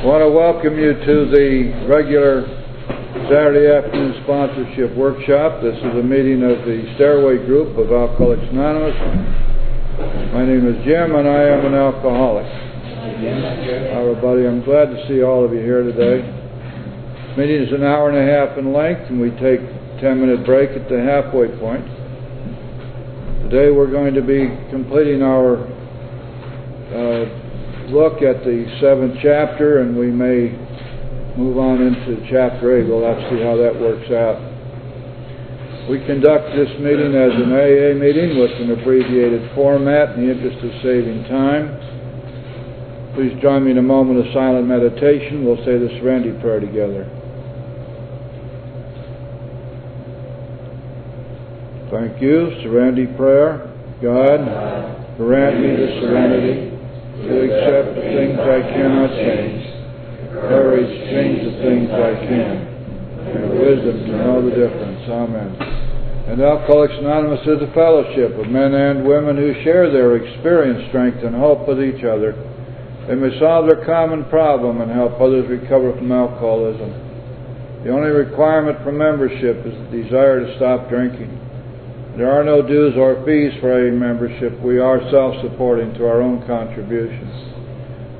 I want to welcome you to the regular Saturday afternoon sponsorship workshop. This is a meeting of the Stairway Group of Alcoholics Anonymous. My name is Jim and I am an alcoholic. Hi everybody, I'm glad to see all of you here today. This meeting is an hour and a half in length and we take a 10-minute break at the halfway point. Today we're going to be completing our look at the 7th chapter, and we may move on into chapter 8. We'll have to see how that works out. We conduct this meeting as an AA meeting with an abbreviated format in the interest of saving time. Please join me in a moment of silent meditation. We'll say the Serenity Prayer together. Thank you. Serenity Prayer. God, grant me the serenity to accept the things I cannot change, courage to change the things I can, and wisdom to know the difference. Amen. And Alcoholics Anonymous is a fellowship of men and women who share their experience, strength, and hope with each other. They may solve their common problem and help others recover from alcoholism. The only requirement for membership is the desire to stop drinking. There are no dues or fees for AA membership. We are self-supporting to our own contributions.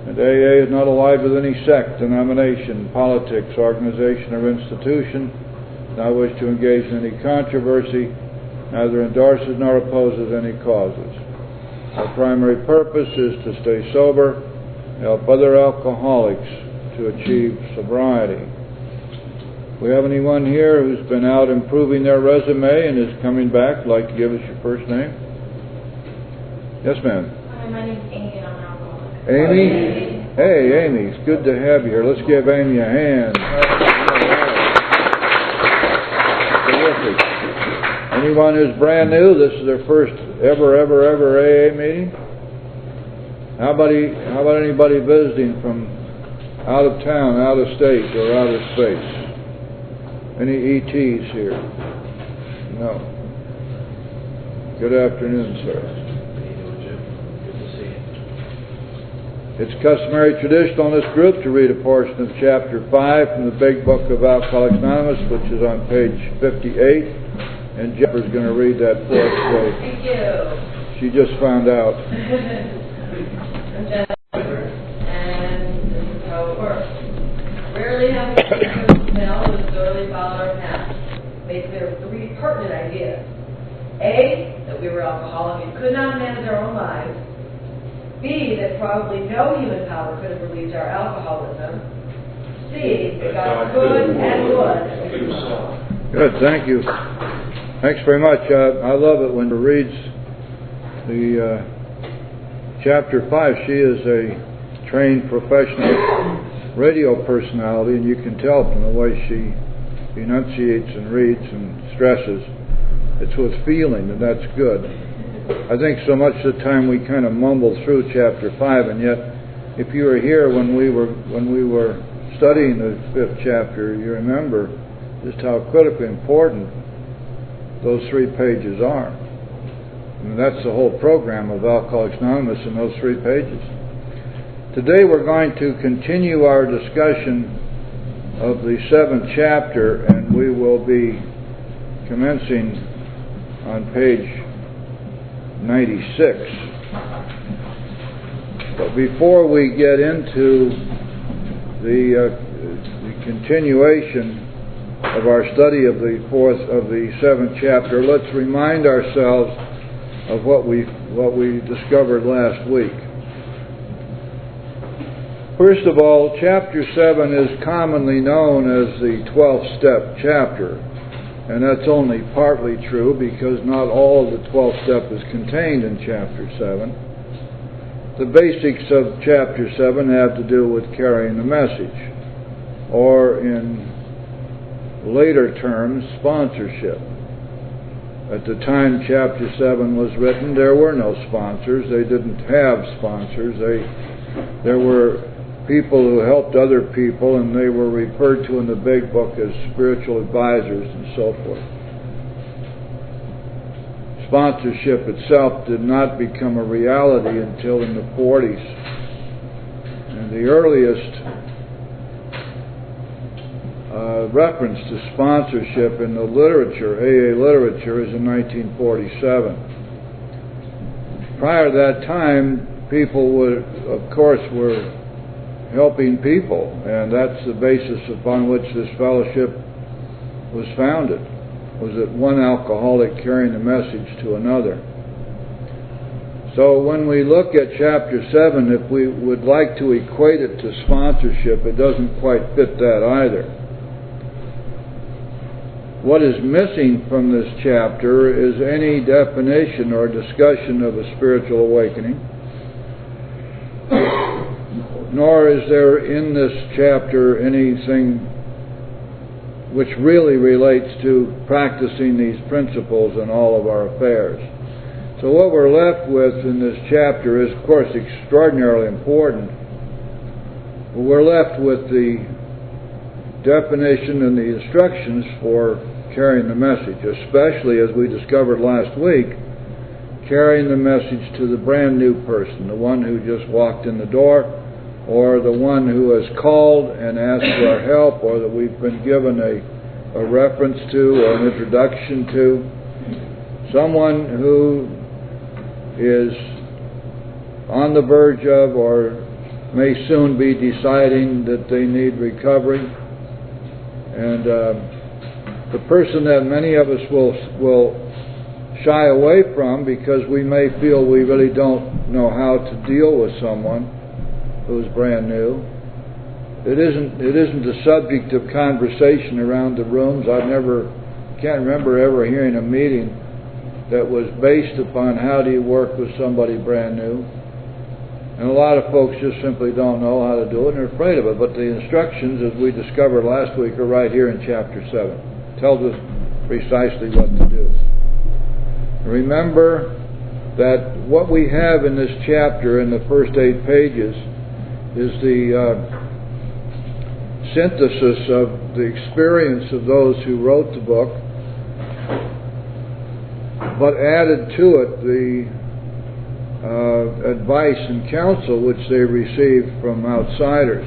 And AA is not allied with any sect, denomination, politics, organization, or institution. Not wish to engage in any controversy, neither endorses nor opposes any causes. Our primary purpose is to stay sober, help other alcoholics to achieve sobriety. We have anyone here who's been out improving their resume and is coming back? Like to give us your first name? Yes, ma'am. Hi, my name's Amy and I'm an alcoholic. Amy? Hey, Amy, it's good to have you here. Let's give Amy a hand. Terrific. Anyone who's brand new, this is their first ever AA meeting? How about anybody visiting from out of town, out of state, or out of space? Any ETs here? No. Good afternoon, sir. Good to see you. It's customary tradition on this group to read a portion of chapter 5 from the Big Book of Alcoholics Anonymous, which is on page 58. And Jennifer's going to read that for us today. Thank you. She just found out. I'm Jennifer, and this is how it works. Rarely have we smell who thoroughly followed our path. Made clear 3 pertinent ideas. A, that we were alcoholic and could not manage our own lives. B, that probably no human power could have relieved our alcoholism. C, that God could and would. Good, thank you. Thanks very much. I love it when she reads the chapter 5. She is a trained professional radio personality, and you can tell from the way she enunciates and reads and stresses. It's with feeling, and that's good. I think so much of the time we kind of mumble through chapter 5, and yet if you were here when we were studying the 5th chapter, you remember just how critically important those 3 pages are. I mean, that's the whole program of Alcoholics Anonymous in those 3 pages. Today we're going to continue our discussion of the 7th chapter, and we will be commencing on page 96. But before we get into the continuation of our study of the 7th chapter, let's remind ourselves of what we discovered last week. First of all, chapter 7 is commonly known as the 12-step chapter, and that's only partly true because not all of the 12th step is contained in chapter 7. The basics of chapter 7 have to do with carrying the message, or in later terms, sponsorship. At the time chapter 7 was written, there were no sponsors. They didn't have sponsors. There were people who helped other people, and they were referred to in the Big Book as spiritual advisors and so forth. Sponsorship itself did not become a reality until in the 40s. And the earliest reference to sponsorship in the literature, AA literature, is in 1947. Prior to that time, people were helping people, and that's the basis upon which this fellowship was founded, was that one alcoholic carrying the message to another. So when we look at chapter 7, if we would like to equate it to sponsorship, it doesn't quite fit that either. What is missing from this chapter is any definition or discussion of a spiritual awakening, nor is there in this chapter anything which really relates to practicing these principles in all of our affairs. So what we're left with in this chapter is, of course, extraordinarily important. We're left with the definition and the instructions for carrying the message, especially, as we discovered last week, carrying the message to the brand new person, the one who just walked in the door, or the one who has called and asked for our help, or that we've been given a reference to or an introduction to, someone who is on the verge of or may soon be deciding that they need recovery, and the person that many of us will shy away from because we may feel we really don't know how to deal with someone who's brand new. It isn't the subject of conversation around the rooms. Can't remember ever hearing a meeting that was based upon how do you work with somebody brand new. And a lot of folks just simply don't know how to do it and are afraid of it. But the instructions, as we discovered last week, are right here in chapter 7. It tells us precisely what to do. Remember that what we have in this chapter in the first 8 pages is the synthesis of the experience of those who wrote the book, but added to it the advice and counsel which they received from outsiders,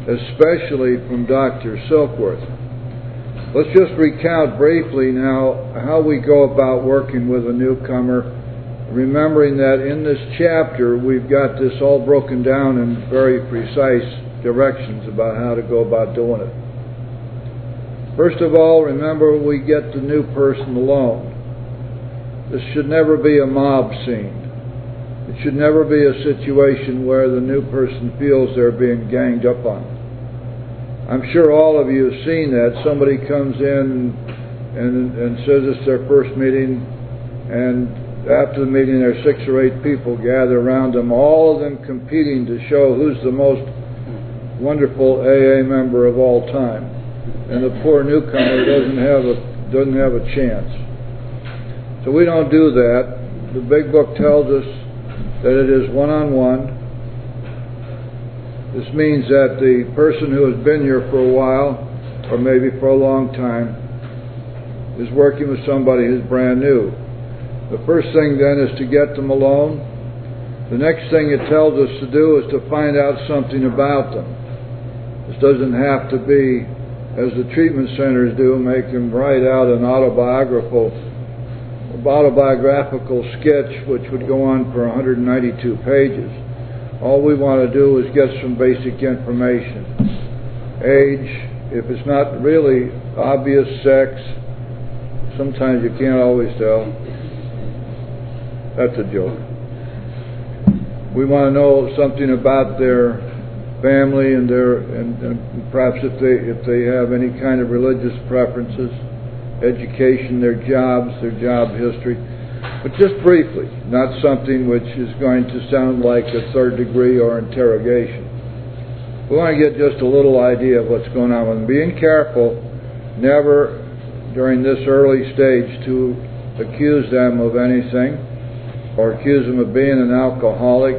especially from Dr. Silkworth. Let's just recount briefly now how we go about working with a newcomer, remembering that in this chapter we've got this all broken down in very precise directions about how to go about doing it. First of all, remember we get the new person alone. This should never be a mob scene. It should never be a situation where the new person feels they're being ganged up on. I'm sure all of you have seen that. Somebody comes in and says it's their first meeting, and after the meeting there are 6 or 8 people gather around them, all of them competing to show who's the most wonderful AA member of all time. And the poor newcomer doesn't have a chance. So we don't do that. The big book tells us that it is one-on-one. This means that the person who has been here for a while, or maybe for a long time, is working with somebody who's brand new. The first thing then is to get them alone. The next thing it tells us to do is to find out something about them. This doesn't have to be, as the treatment centers do, make them write out an autobiographical sketch which would go on for 192 pages. All we want to do is get some basic information. Age, if it's not really obvious, sex, sometimes you can't always tell. That's a joke. We want to know something about their family and perhaps if they have any kind of religious preferences, education, their job history. But just briefly, not something which is going to sound like a 3rd degree or interrogation. We want to get just a little idea of what's going on with them. Being careful never during this early stage to accuse them of anything, or accuse them of being an alcoholic,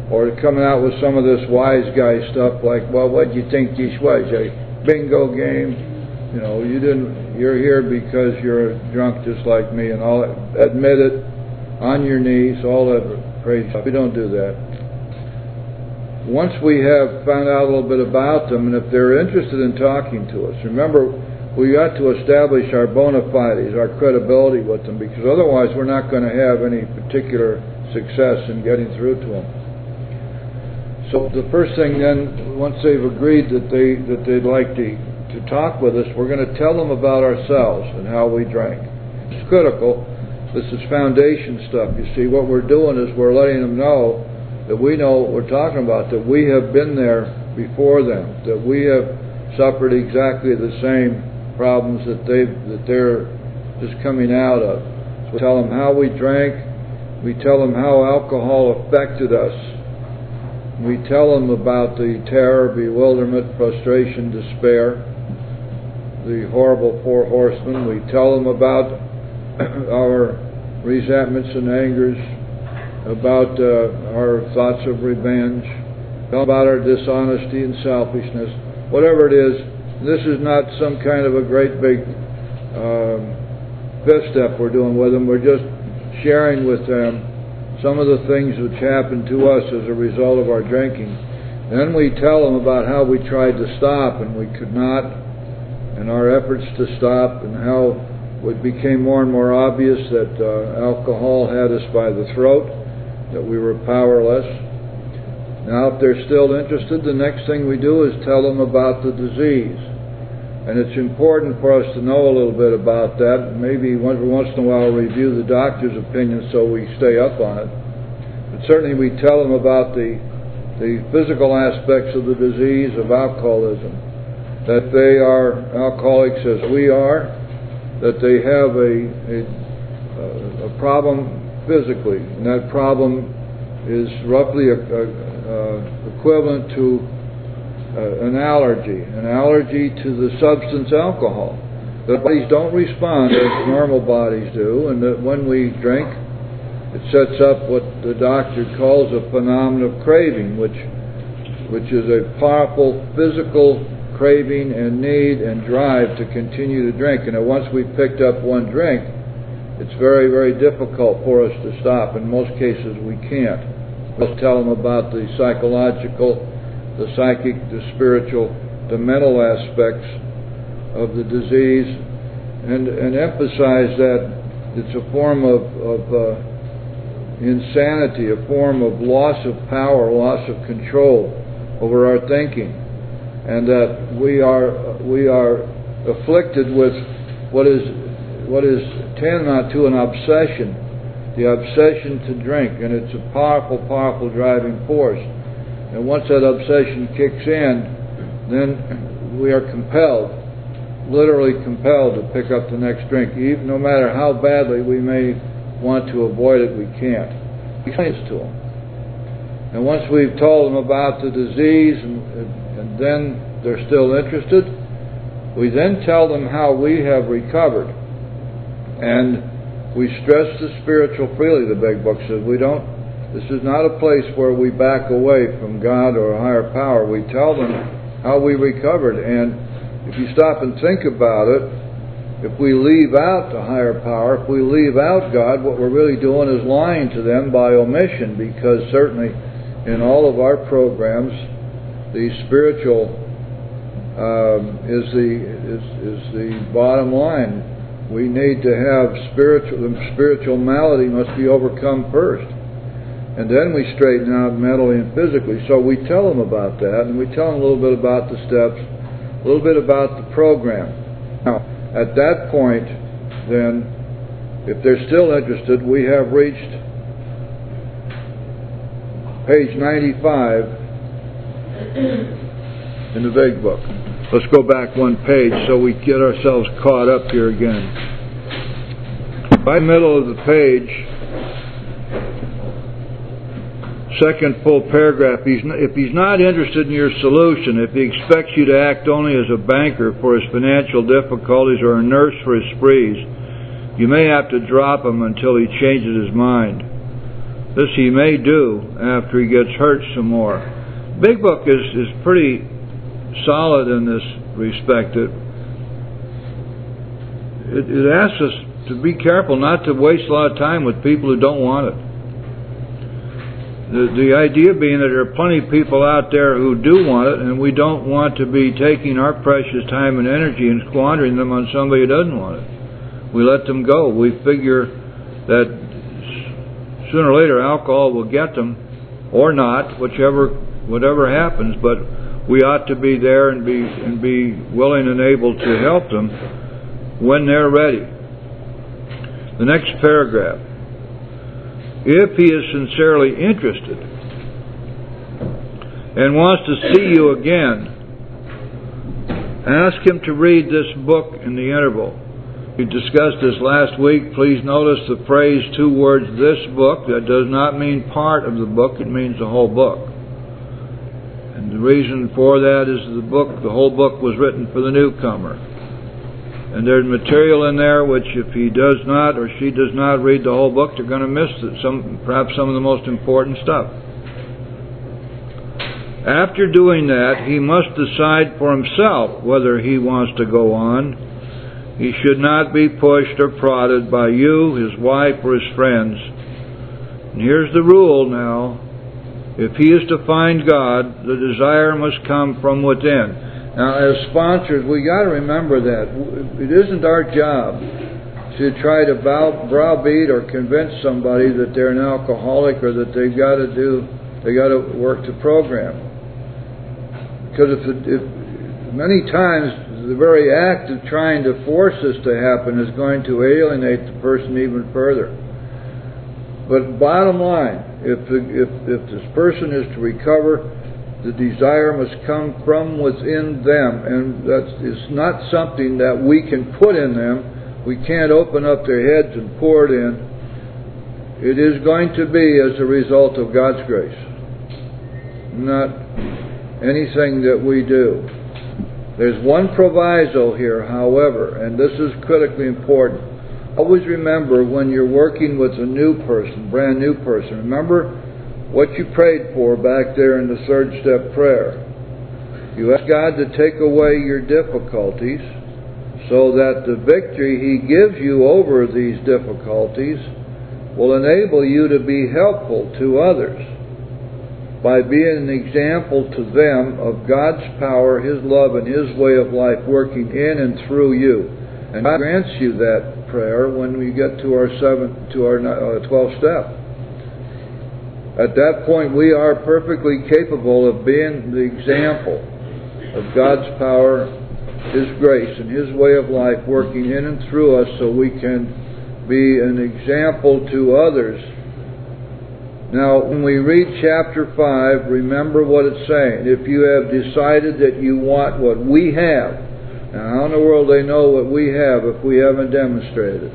or coming out with some of this wise guy stuff like, well, what do you think this was, a bingo game? You know, you're here because you're drunk just like me, and all that. Admit it, on your knees, all that crazy stuff. We don't do that. once we have found out a little bit about them, and if they're interested in talking to us, remember, we got to establish our bona fides, our credibility with them, because otherwise we're not going to have any particular success in getting through to them. So the first thing then, once they've agreed that they'd like to talk with us, we're going to tell them about ourselves and how we drank. It's critical. This is foundation stuff. You see, what we're doing is we're letting them know that we know what we're talking about, that we have been there before them, that we have suffered exactly the same problems that they're just coming out of. So we tell them how we drank. We tell them how alcohol affected us. We tell them about the terror, bewilderment, frustration, despair, the horrible four horsemen. We tell them about our resentments and angers, about our thoughts of revenge, about our dishonesty and selfishness. Whatever it is, this is not some kind of a great big fifth step we're doing with them. We're just sharing with them some of the things which happened to us as a result of our drinking. Then we tell them about how we tried to stop and we could not, and our efforts to stop, and how it became more and more obvious that alcohol had us by the throat, that we were powerless. Now, if they're still interested, the next thing we do is tell them about the disease. And it's important for us to know a little bit about that. Maybe once in a while review the doctor's opinion so we stay up on it. But certainly we tell them about the physical aspects of the disease of alcoholism. That they are alcoholics as we are. That they have a problem physically. And that problem is roughly equivalent to an allergy to the substance alcohol. The bodies don't respond as normal bodies do, and that when we drink, it sets up what the doctor calls a phenomenon of craving, which is a powerful physical craving and need and drive to continue to drink. And once we've picked up one drink, it's very, very difficult for us to stop. In most cases, we can't. We'll tell them about the psychological, the psychic, the spiritual, the mental aspects of the disease, and emphasize that it's a form of insanity, a form of loss of power, loss of control over our thinking, and that we are afflicted with what is tantamount to an obsession, the obsession to drink, and it's a powerful, powerful driving force. And once that obsession kicks in, then we are compelled, literally compelled, to pick up the next drink. Even no matter how badly we may want to avoid it, we can't. We explain it to them. And once we've told them about the disease, and then they're still interested, we then tell them how we have recovered. And we stress the spiritual freely, the Big Book says. This is not a place where we back away from God or a higher power. We tell them how we recovered. And if you stop and think about it, if we leave out the higher power, if we leave out God, what we're really doing is lying to them by omission, because certainly in all of our programs, the spiritual is the bottom line. We need to have the spiritual malady must be overcome first. And then we straighten out mentally and physically. So we tell them about that, and we tell them a little bit about the steps, a little bit about the program. Now, at that point, then, if they're still interested, we have reached page 95 in the Big Book. Let's go back one page so we get ourselves caught up here again. By the middle of the page, second full paragraph, if he's not interested in your solution, if he expects you to act only as a banker for his financial difficulties or a nurse for his sprees, you may have to drop him until he changes his mind. This he may do after he gets hurt some more. Big Book is pretty solid in this respect. It asks us to be careful not to waste a lot of time with people who don't want it. The idea being that there are plenty of people out there who do want it, and we don't want to be taking our precious time and energy and squandering them on somebody who doesn't want it. We let them go. We figure that sooner or later alcohol will get them, or not, whatever happens, but we ought to be there and be willing and able to help them when they're ready. The next paragraph. If he is sincerely interested and wants to see you again, ask him to read this book in the interval. We discussed this last week. Please notice the phrase, 2 words, this book. That does not mean part of the book, it means the whole book. And the reason for that is the whole book was written for the newcomer. And there's material in there which if he does not or she does not read the whole book, they're going to miss perhaps some of the most important stuff. After doing that, he must decide for himself whether he wants to go on. He should not be pushed or prodded by you, his wife, or his friends. And here's the rule now. If he is to find God, the desire must come from within. Now, as sponsors, we got to remember that it isn't our job to try to browbeat or convince somebody that they're an alcoholic or that they got to work the program. Because if many times the very act of trying to force this to happen is going to alienate the person even further. But bottom line, if this person is to recover, the desire must come from within them, and it's not something that we can put in them. We can't open up their heads and pour it in. It is going to be as a result of God's grace, not anything that we do. There's one proviso here, however, and this is critically important. Always remember when you're working with a new person, brand new person, remember what you prayed for back there in the 3rd step prayer. You ask God to take away your difficulties so that the victory He gives you over these difficulties will enable you to be helpful to others by being an example to them of God's power, His love, and His way of life working in and through you. And God grants you that prayer when we get to our 12th step. At that point, we are perfectly capable of being the example of God's power, His grace, and His way of life working in and through us so we can be an example to others. Now, when we read chapter 5, remember what it's saying. If you have decided that you want what we have, now how in the world they know what we have if we haven't demonstrated it?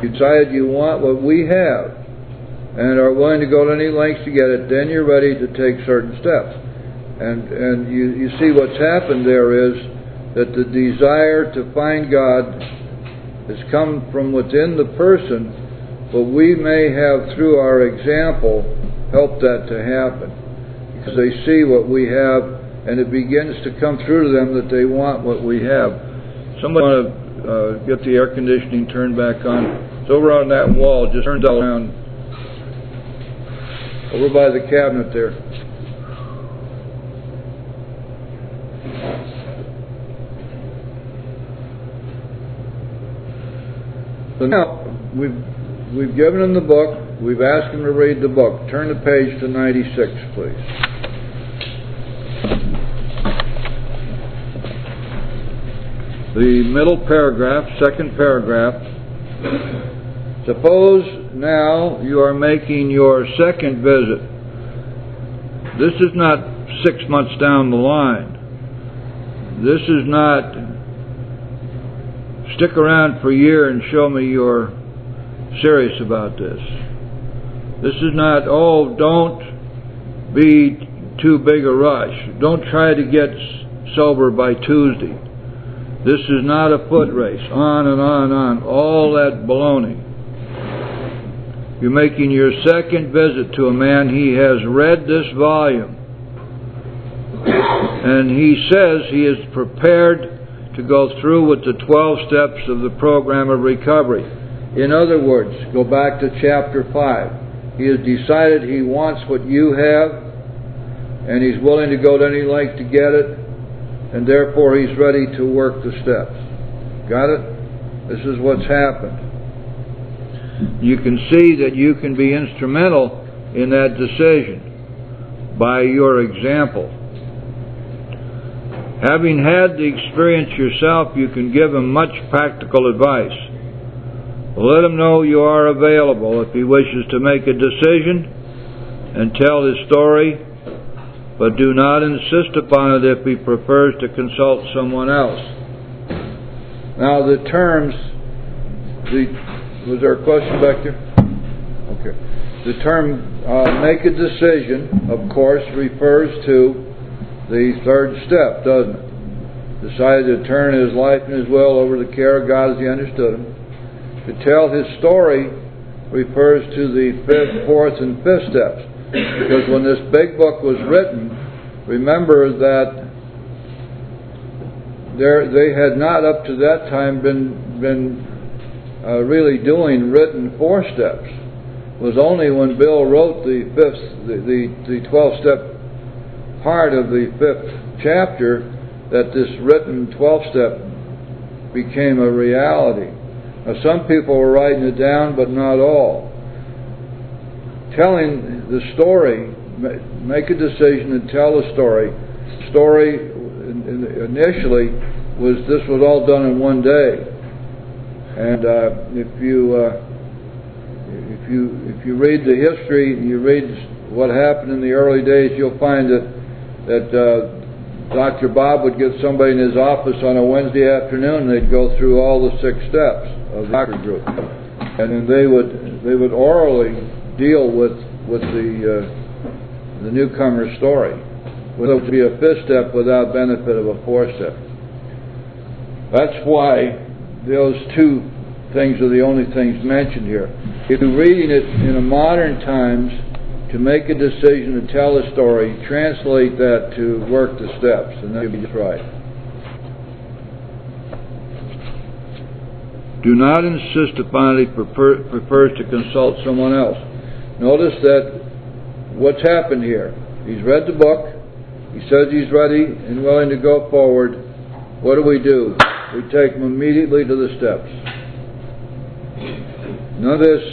You decide you want what we have, and are willing to go to any lengths to get it, then you're ready to take certain steps. And you see what's happened there is that the desire to find God has come from within the person, but we may have, through our example, helped that to happen. Because they see what we have, and it begins to come through to them that they want what we have. Somebody want to get the air conditioning turned back on. It's over on that wall, just turned around. Over by the cabinet there. So now, we've given him the book. We've asked him to read the book. Turn the page to 96, please. The middle paragraph, 2nd paragraph. Suppose now you are making your 2nd visit. This is not 6 months down the line. This is not stick around for a year and show me you're serious about this. This is not, don't be too big a rush. Don't try to get sober by Tuesday. This is not a foot race. On and on and on. All that baloney. You're making your 2nd visit to a man. He has read this volume. And he says he is prepared to go through with the 12 steps of the program of recovery. In other words, go back to chapter 5. He has decided he wants what you have, and he's willing to go to any length to get it, and therefore he's ready to work the steps. Got it? This is what's happened. You can see that you can be instrumental in that decision by your example. Having had the experience yourself, you can give him much practical advice. Let him know you are available if he wishes to make a decision and tell his story, but do not insist upon it if he prefers to consult someone else. Now the terms, was there a question back there? Okay. The term make a decision, of course, refers to the third step, doesn't it? Decided to turn his life and his will over to the care of God as he understood him. To tell his story refers to the fifth, fourth, and fifth steps. Because when this big book was written, remember that they had not up to that time been really doing written 4 steps. It was only when Bill wrote the 12-step part of the 5th chapter that this written 12-step became a reality. Now, some people were writing it down, but not all. Telling the story, make a decision and tell the story. Story initially this was all done in one day, and if you read the history and you read what happened in the early days, you'll find that Dr. Bob would get somebody in his office on a Wednesday afternoon, and they'd go through all the 6 steps of the doctor group, and then they would orally deal with the newcomer's story. There would be a 5th step without benefit of a 4th step. That's why those 2 things are the only things mentioned here. If you're reading it in a modern times, to make a decision to tell a story, translate that to work the steps, and then you'll be just right. Do not insist upon it if he prefers to consult someone else. Notice that what's happened here. He's read the book. He says he's ready and willing to go forward. What do? We take him immediately to the steps. None of this,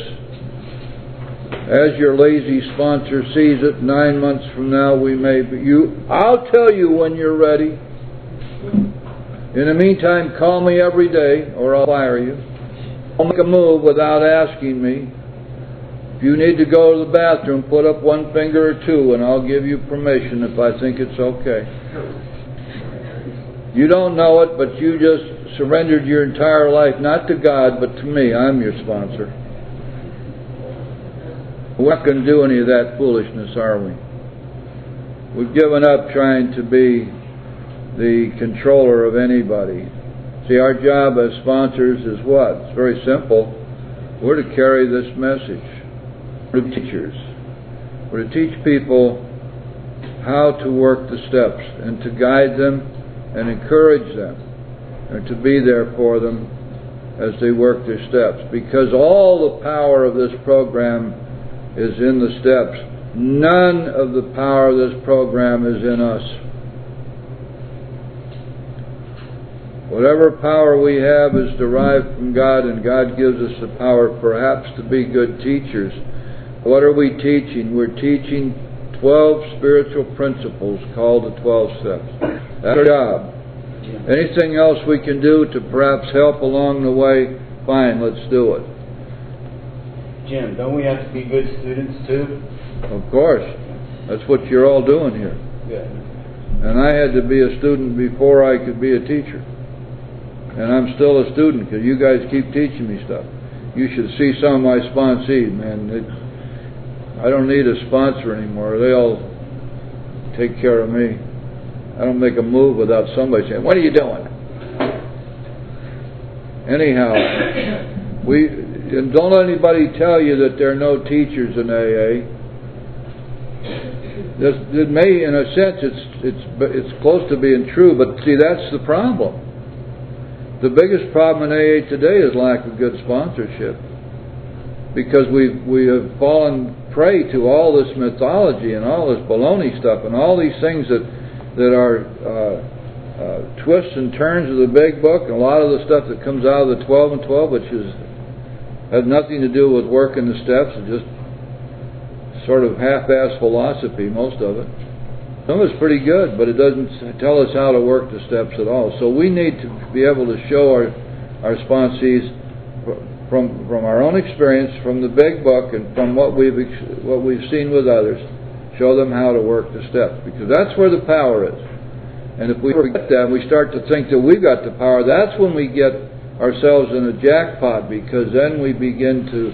as your lazy sponsor sees it, 9 months from now we may be... I'll tell you when you're ready. In the meantime, call me every day or I'll fire you. Don't make a move without asking me. If you need to go to the bathroom, put up 1 finger or 2 and I'll give you permission if I think it's okay. You don't know it, but you just surrendered your entire life, not to God, but to me. I'm your sponsor. We're not going to do any of that foolishness, are we? We've given up trying to be the controller of anybody. See, our job as sponsors is what? It's very simple. We're to carry this message. We're teachers. We're to teach people how to work the steps and to guide them and encourage them and to be there for them as they work their steps. Because all the power of this program is in the steps. None of the power of this program is in us. Whatever power we have is derived from God, and God gives us the power perhaps to be good teachers. What are we teaching? We're teaching 12 spiritual principles called the 12 steps. That's our job. Anything else we can do to perhaps help along the way, fine, let's do it. Jim, don't we have to be good students too? Of course. That's what you're all doing here. Good. And I had to be a student before I could be a teacher. And I'm still a student because you guys keep teaching me stuff. You should see some of my sponsees, man. I don't need a sponsor anymore. They all take care of me. I don't make a move without somebody saying, "What are you doing?" Anyhow, and don't let anybody tell you that there are no teachers in AA. It may, in a sense, it's close to being true, but see, that's the problem. The biggest problem in AA today is lack of good sponsorship, because we have fallen prey to all this mythology and all this baloney stuff and all these things that are twists and turns of the big book, and a lot of the stuff that comes out of the 12 and 12, which has nothing to do with working the steps, it's just sort of half-assed philosophy, most of it. Some of it's pretty good, but it doesn't tell us how to work the steps at all. So we need to be able to show our sponsees from our own experience, from the big book, and from what we've seen with others, show them how to work the steps, because that's where the power is. And if we forget that, we start to think that we've got the power, that's when we get ourselves in a jackpot, because then we begin to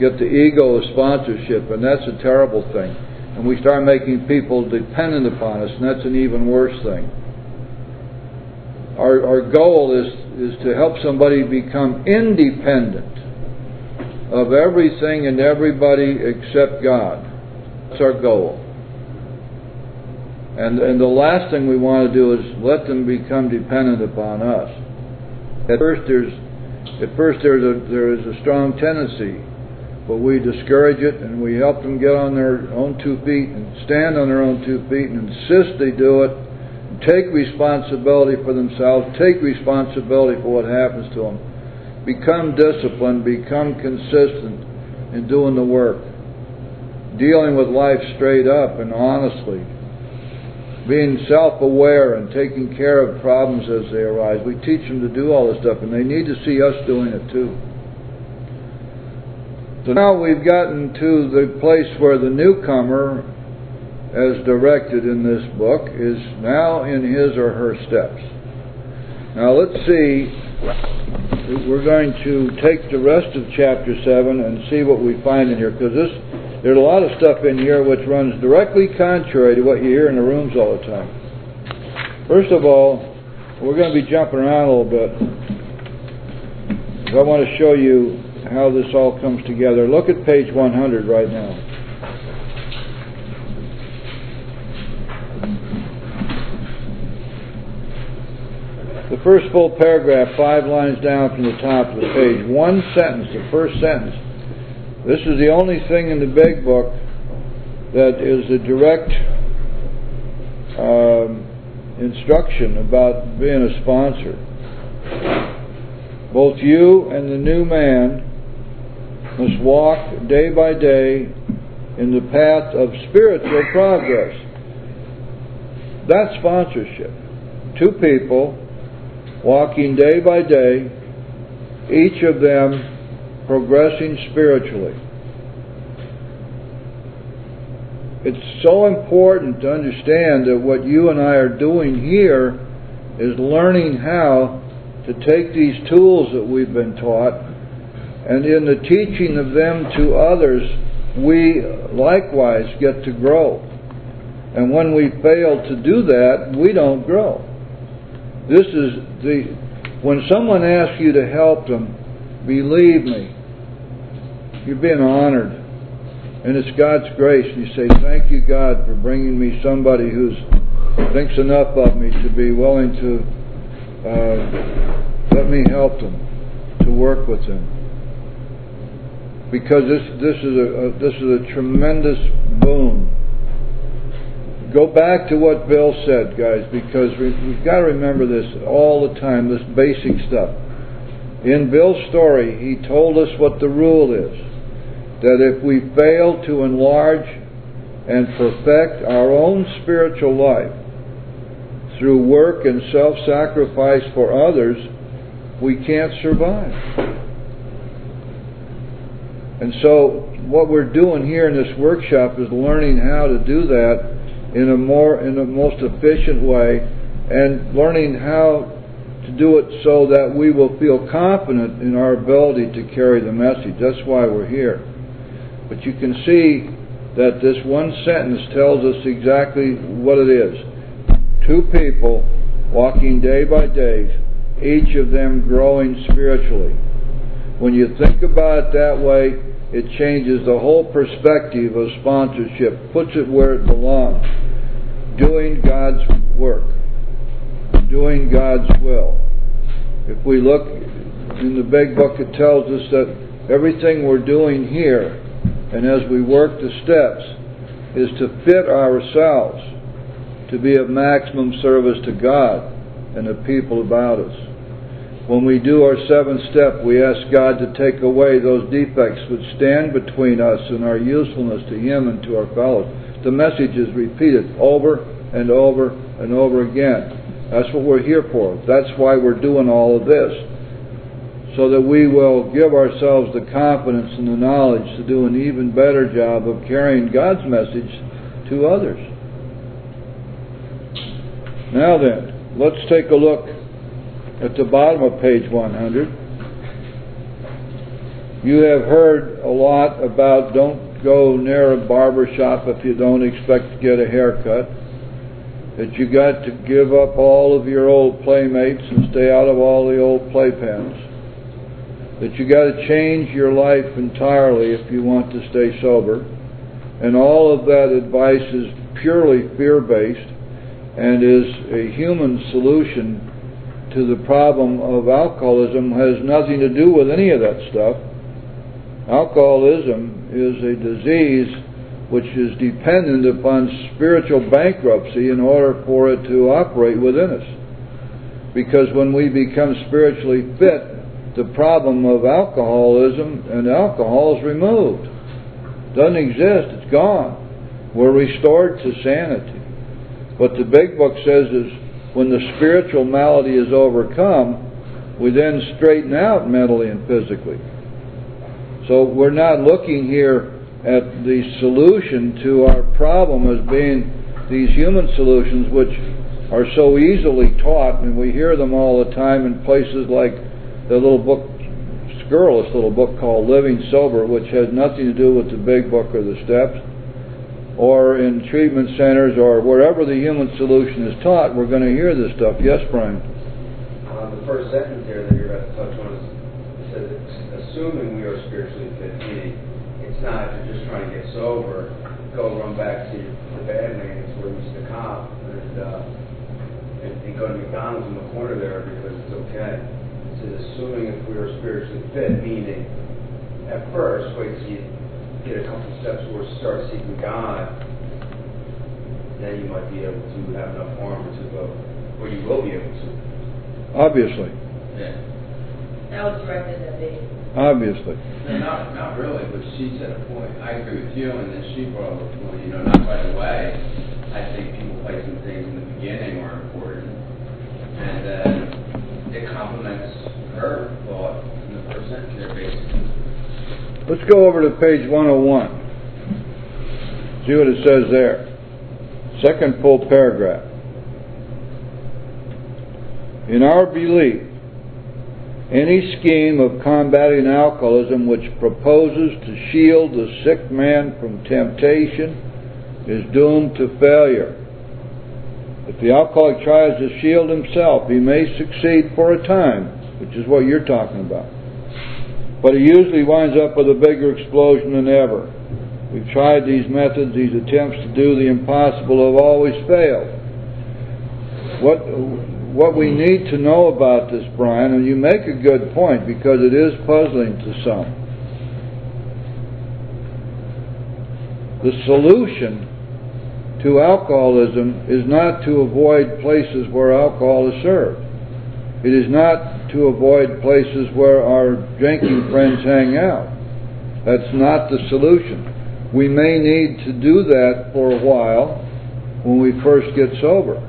get the ego of sponsorship, and that's a terrible thing. And we start making people dependent upon us, and that's an even worse thing. Our goal is to help somebody become independent of everything and everybody except God. That's our goal. And the last thing we want to do is let them become dependent upon us. At first there is a strong tendency, but we discourage it and we help them get on their own 2 feet and stand on their own 2 feet and insist they do it, and take responsibility for themselves, take responsibility for what happens to them. Become disciplined, become consistent in doing the work. Dealing with life straight up and honestly. Being self-aware and taking care of problems as they arise. We teach them to do all this stuff, and they need to see us doing it too. So now we've gotten to the place where the newcomer, as directed in this book, is now in his or her steps. Now let's see, we're going to take the rest of chapter 7 and see what we find in here, because there's a lot of stuff in here which runs directly contrary to what you hear in the rooms all the time. First of all, we're going to be jumping around a little bit. I want to show you how this all comes together. Look at page 100 right now. The first full paragraph, 5 lines down from the top of the page. One sentence, the first sentence. This is the only thing in the big book that is a direct instruction about being a sponsor. Both you and the new man must walk day by day in the path of spiritual progress. That's sponsorship. 2 people walking day by day, each of them progressing spiritually. It's so important to understand that what you and I are doing here is learning how to take these tools that we've been taught, and in the teaching of them to others, we likewise get to grow. And when we fail to do that, we don't grow. When someone asks you to help them, believe me, you're being honored. And it's God's grace. And you say, thank you, God, for bringing me somebody who thinks enough of me to be willing to let me help them, to work with them. Because this is a tremendous boon. Go back to what Bill said, guys, because we've got to remember this all the time, this basic stuff. In Bill's story, he told us what the rule is. That if we fail to enlarge and perfect our own spiritual life through work and self-sacrifice for others, we can't survive. And so what we're doing here in this workshop is learning how to do that in a most efficient way, and learning how to do it so that we will feel confident in our ability to carry the message. That's why we're here. But you can see that this one sentence tells us exactly what it is. 2 people walking day by day, each of them growing spiritually. When you think about it that way, it changes the whole perspective of sponsorship, puts it where it belongs. Doing God's work. Doing God's will. If we look in the big book, it tells us that everything we're doing here and as we work the steps, is to fit ourselves to be of maximum service to God and the people about us. When we do our 7th step, we ask God to take away those defects which stand between us and our usefulness to Him and to our fellows. The message is repeated over and over and over again. That's what we're here for. That's why we're doing all of this. So that we will give ourselves the confidence and the knowledge to do an even better job of carrying God's message to others. Now then, let's take a look at the bottom of page 100. You have heard a lot about don't go near a barber shop if you don't expect to get a haircut. That you got to give up all of your old playmates and stay out of all the old playpens. That you got to change your life entirely if you want to stay sober. And all of that advice is purely fear-based and is a human solution to the problem of alcoholism. Has nothing to do with any of that stuff. Alcoholism is a disease which is dependent upon spiritual bankruptcy in order for it to operate within us. Because when we become spiritually fit, the problem of alcoholism and alcohol is removed. Doesn't exist, it's gone. We're restored to sanity. What the big book says is when the spiritual malady is overcome, we then straighten out mentally and physically. So we're not looking here at the solution to our problem as being these human solutions which are so easily taught, and we hear them all the time in places like the little book, scurrilous little book called Living Sober, which has nothing to do with the big book or the steps, or in treatment centers or wherever the human solution is taught. We're going to hear this stuff. Yes, Brian? The first sentence there that you're about to touch on says, assuming we are spiritually fit, meaning it's not if you're just trying to get sober, go run back to the Badlands where you used to cop and go to McDonald's in the corner there because it's okay. It says, assuming if we are spiritually fit, meaning at first, wait till you get a couple steps where you start seeking God, then you might be able to have enough armor to go, or you will be able to. Obviously. Yeah. That was directed at me. Obviously. No, not really, but she said a point. I agree with you, and then she brought up a point, not right away. I think people play some things in the beginning are important, and it complements her thought in the first sentence there, basically. Let's go over to page 101. See what it says there. Second full paragraph. In our belief, any scheme of combating alcoholism which proposes to shield the sick man from temptation is doomed to failure. If the alcoholic tries to shield himself, he may succeed for a time, which is what you're talking about. But he usually winds up with a bigger explosion than ever. We've tried these methods, these attempts to do the impossible have always failed. What we need to know about this, Brian, and you make a good point because it is puzzling to some. The solution to alcoholism is not to avoid places where alcohol is served. It is not to avoid places where our drinking friends hang out. That's not the solution. We may need to do that for a while when we first get sober.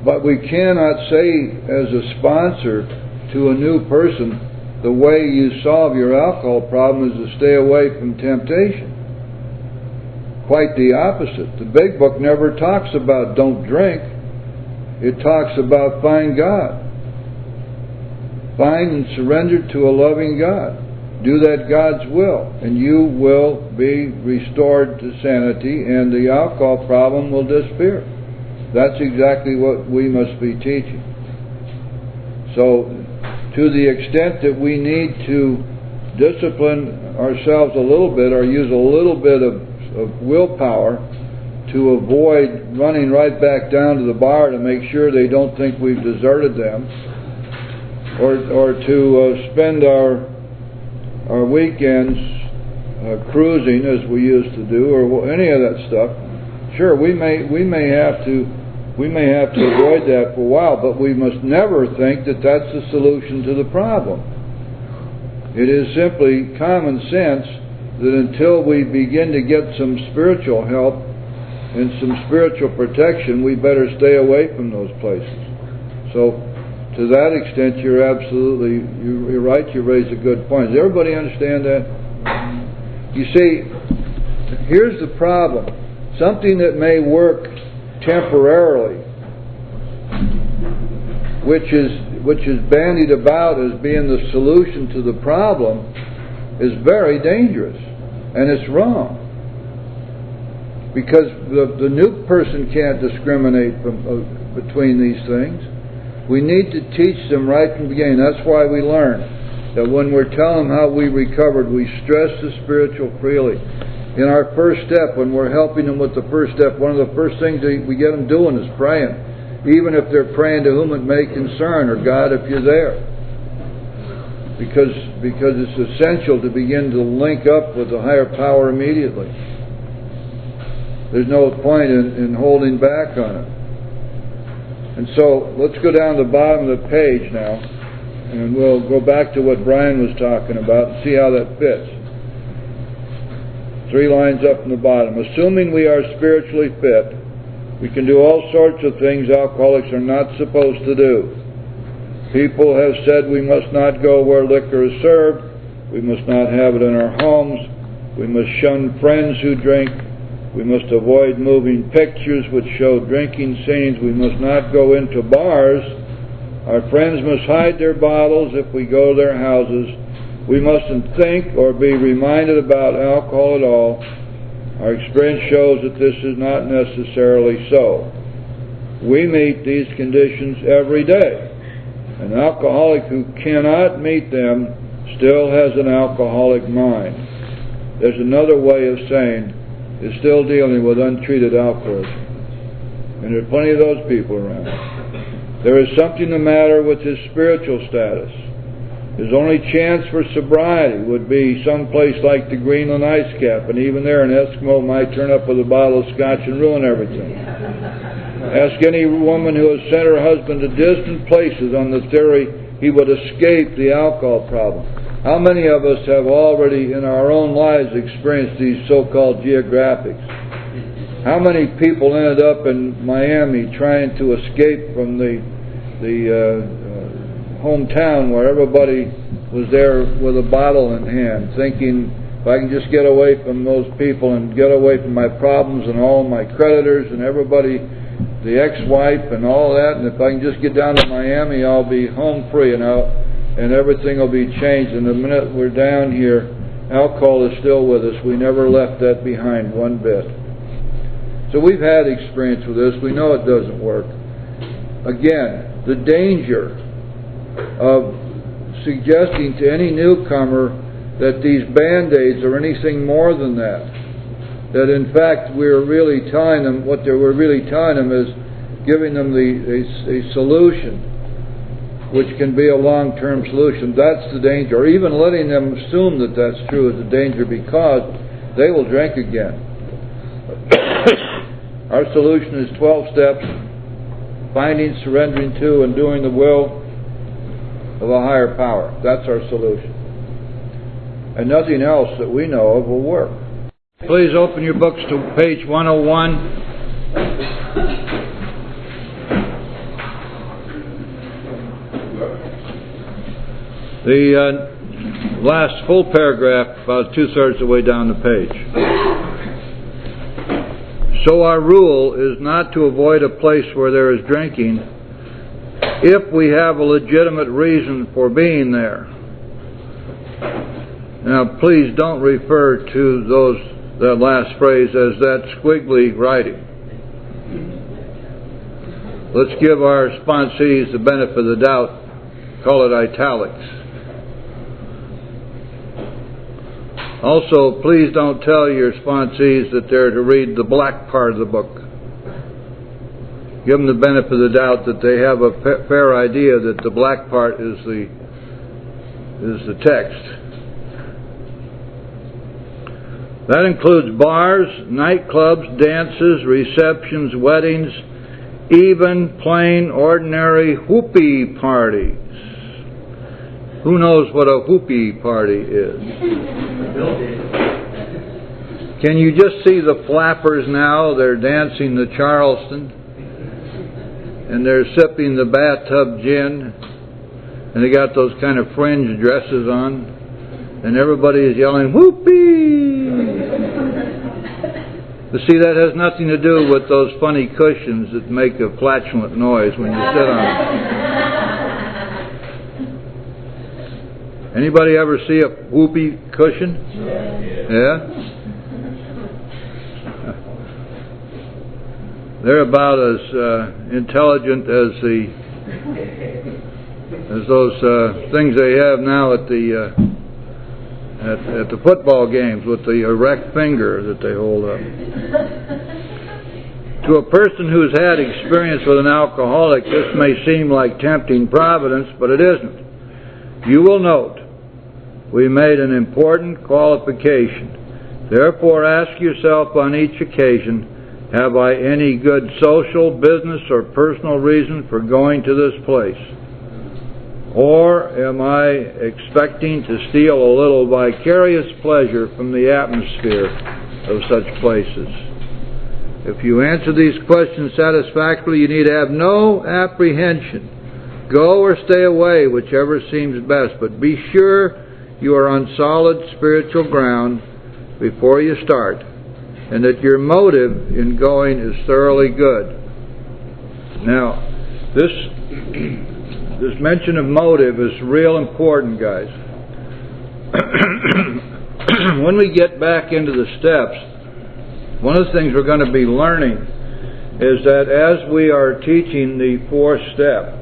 But we cannot say as a sponsor to a new person, the way you solve your alcohol problem is to stay away from temptation. Quite the opposite. The big book never talks about don't drink. It talks about find God. Find and surrender to a loving God. Do that God's will, and you will be restored to sanity, and the alcohol problem will disappear. That's exactly what we must be teaching. So, to the extent that we need to discipline ourselves a little bit, or use a little bit of willpower to avoid running right back down to the bar to make sure they don't think we've deserted them, or to spend our our weekends cruising as we used to do, or any of that stuff, sure, we may have to avoid that for a while, but we must never think that that's the solution to the problem. It is simply common sense that until we begin to get some spiritual help and some spiritual protection, we better stay away from those places. So, to that extent, you're right. You raise a good point. Does everybody understand that? You see, here's the problem. Something that may work temporarily, which is bandied about as being the solution to the problem, is very dangerous, and it's wrong. Because the new person can't discriminate between these things. We need to teach them right from the beginning. That's why we learn that when we're telling them how we recovered, we stress the spiritual freely. In our first step, when we're helping them with the first step, one of the first things we get them doing is praying. Even if they're praying to whom it may concern, or God, if you're there. Because it's essential to begin to link up with the higher power immediately. There's no point in holding back on it. And so, let's go down to the bottom of the page now, and we'll go back to what Brian was talking about and see how that fits. 3 lines up in the bottom. Assuming we are spiritually fit, we can do all sorts of things alcoholics are not supposed to do. People have said we must not go where liquor is served, we must not have it in our homes, we must shun friends who drink, we must avoid moving pictures which show drinking scenes, we must not go into bars, our friends must hide their bottles if we go to their houses, we mustn't think or be reminded about alcohol at all. Our experience shows that this is not necessarily so. We meet these conditions every day. An alcoholic who cannot meet them still has an alcoholic mind. There's another way of saying is still dealing with untreated alcoholism. And there are plenty of those people around. There is something the matter with his spiritual status. His only chance for sobriety would be someplace like the Greenland ice cap, and even there an Eskimo might turn up with a bottle of scotch and ruin everything. Ask any woman who has sent her husband to distant places on the theory he would escape the alcohol problem. How many of us have already in our own lives experienced these so-called geographics? How many people ended up in Miami trying to escape from the hometown where everybody was there with a bottle in hand, thinking, if I can just get away from those people and get away from my problems and all my creditors and everybody, the ex-wife and all that, and if I can just get down to Miami, I'll be home free and everything will be changed. And the minute we're down here, alcohol is still with us. We never left that behind one bit. So we've had experience with this. We know it doesn't work. Again, the danger of suggesting to any newcomer that these Band-Aids are anything more than that. That in fact we're really telling them, what we're really telling them is giving them a solution which can be a long-term solution. That's the danger. Or even letting them assume that that's true is a danger, because they will drink again. Our solution is 12 steps: finding, surrendering to, and doing the will of a higher power. That's our solution. And nothing else that we know of will work. Please open your books to page 101. The last full paragraph, about 2/3 of the way down the page. So our rule is not to avoid a place where there is drinking if we have a legitimate reason for being there. Now please don't refer to that last phrase as that squiggly writing. Let's give our sponsees the benefit of the doubt, call it italics. Also, please don't tell your sponsees that they're to read the black part of the book. Give them the benefit of the doubt that they have a fair idea that the black part is the text, That includes bars, nightclubs, dances, receptions, weddings, even plain, ordinary whoopee parties. Who knows what a whoopee party is? Can you just see the flappers now? They're dancing the Charleston, and they're sipping the bathtub gin, and they got those kind of fringe dresses on, and everybody is yelling, whoopee! But see, that has nothing to do with those funny cushions that make a flatulent noise when you sit on them. Anybody ever see a whoopee cushion? Yeah? They're about as intelligent as those things they have now at the football games with the erect finger that they hold up. To a person who's had experience with an alcoholic, this may seem like tempting providence, but it isn't. You will note, we made an important qualification. Therefore, ask yourself on each occasion, have I any good social, business, or personal reason for going to this place? Or am I expecting to steal a little vicarious pleasure from the atmosphere of such places? If you answer these questions satisfactorily, you need have no apprehension. Go or stay away, whichever seems best, but be sure you are on solid spiritual ground before you start, and that your motive in going is thoroughly good. Now, this mention of motive is real important, guys. When we get back into the steps, one of the things we're going to be learning is that as we are teaching the fourth step,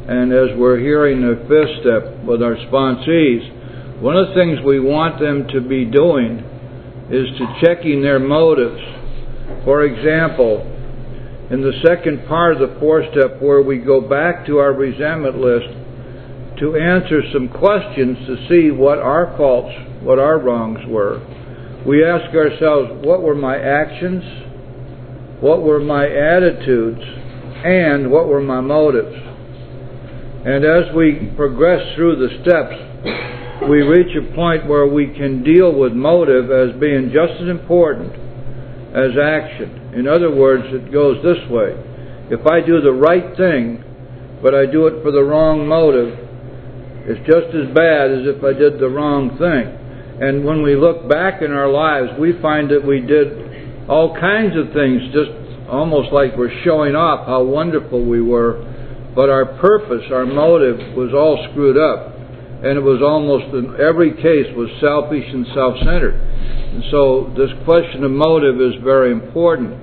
and as we're hearing the fifth step with our sponsees, one of the things we want them to be doing is to checking their motives. For example, in the second part of the fourth step, where we go back to our resentment list to answer some questions to see what our faults, what our wrongs were, we ask ourselves, what were my actions, what were my attitudes, and what were my motives? And as we progress through the steps, we reach a point where we can deal with motive as being just as important as action. In other words, it goes this way. If I do the right thing, but I do it for the wrong motive, it's just as bad as if I did the wrong thing. And when we look back in our lives, we find that we did all kinds of things, just almost like we're showing off how wonderful we were, but our purpose, our motive, was all screwed up. And it was almost in every case was selfish and self-centered. And so this question of motive is very important.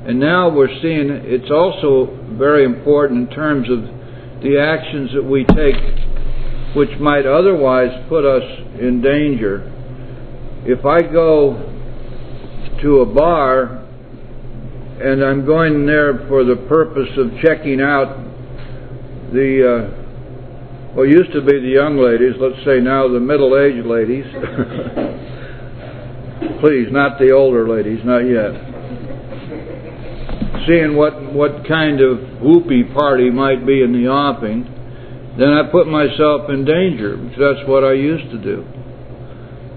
And now we're seeing it's also very important in terms of the actions that we take, which might otherwise put us in danger. If I go to a bar and I'm going there for the purpose of checking out the well, used to be the young ladies, let's say now the middle-aged ladies. Please, not the older ladies, not yet. Seeing what kind of whoopee party might be in the offing, then I put myself in danger, because that's what I used to do.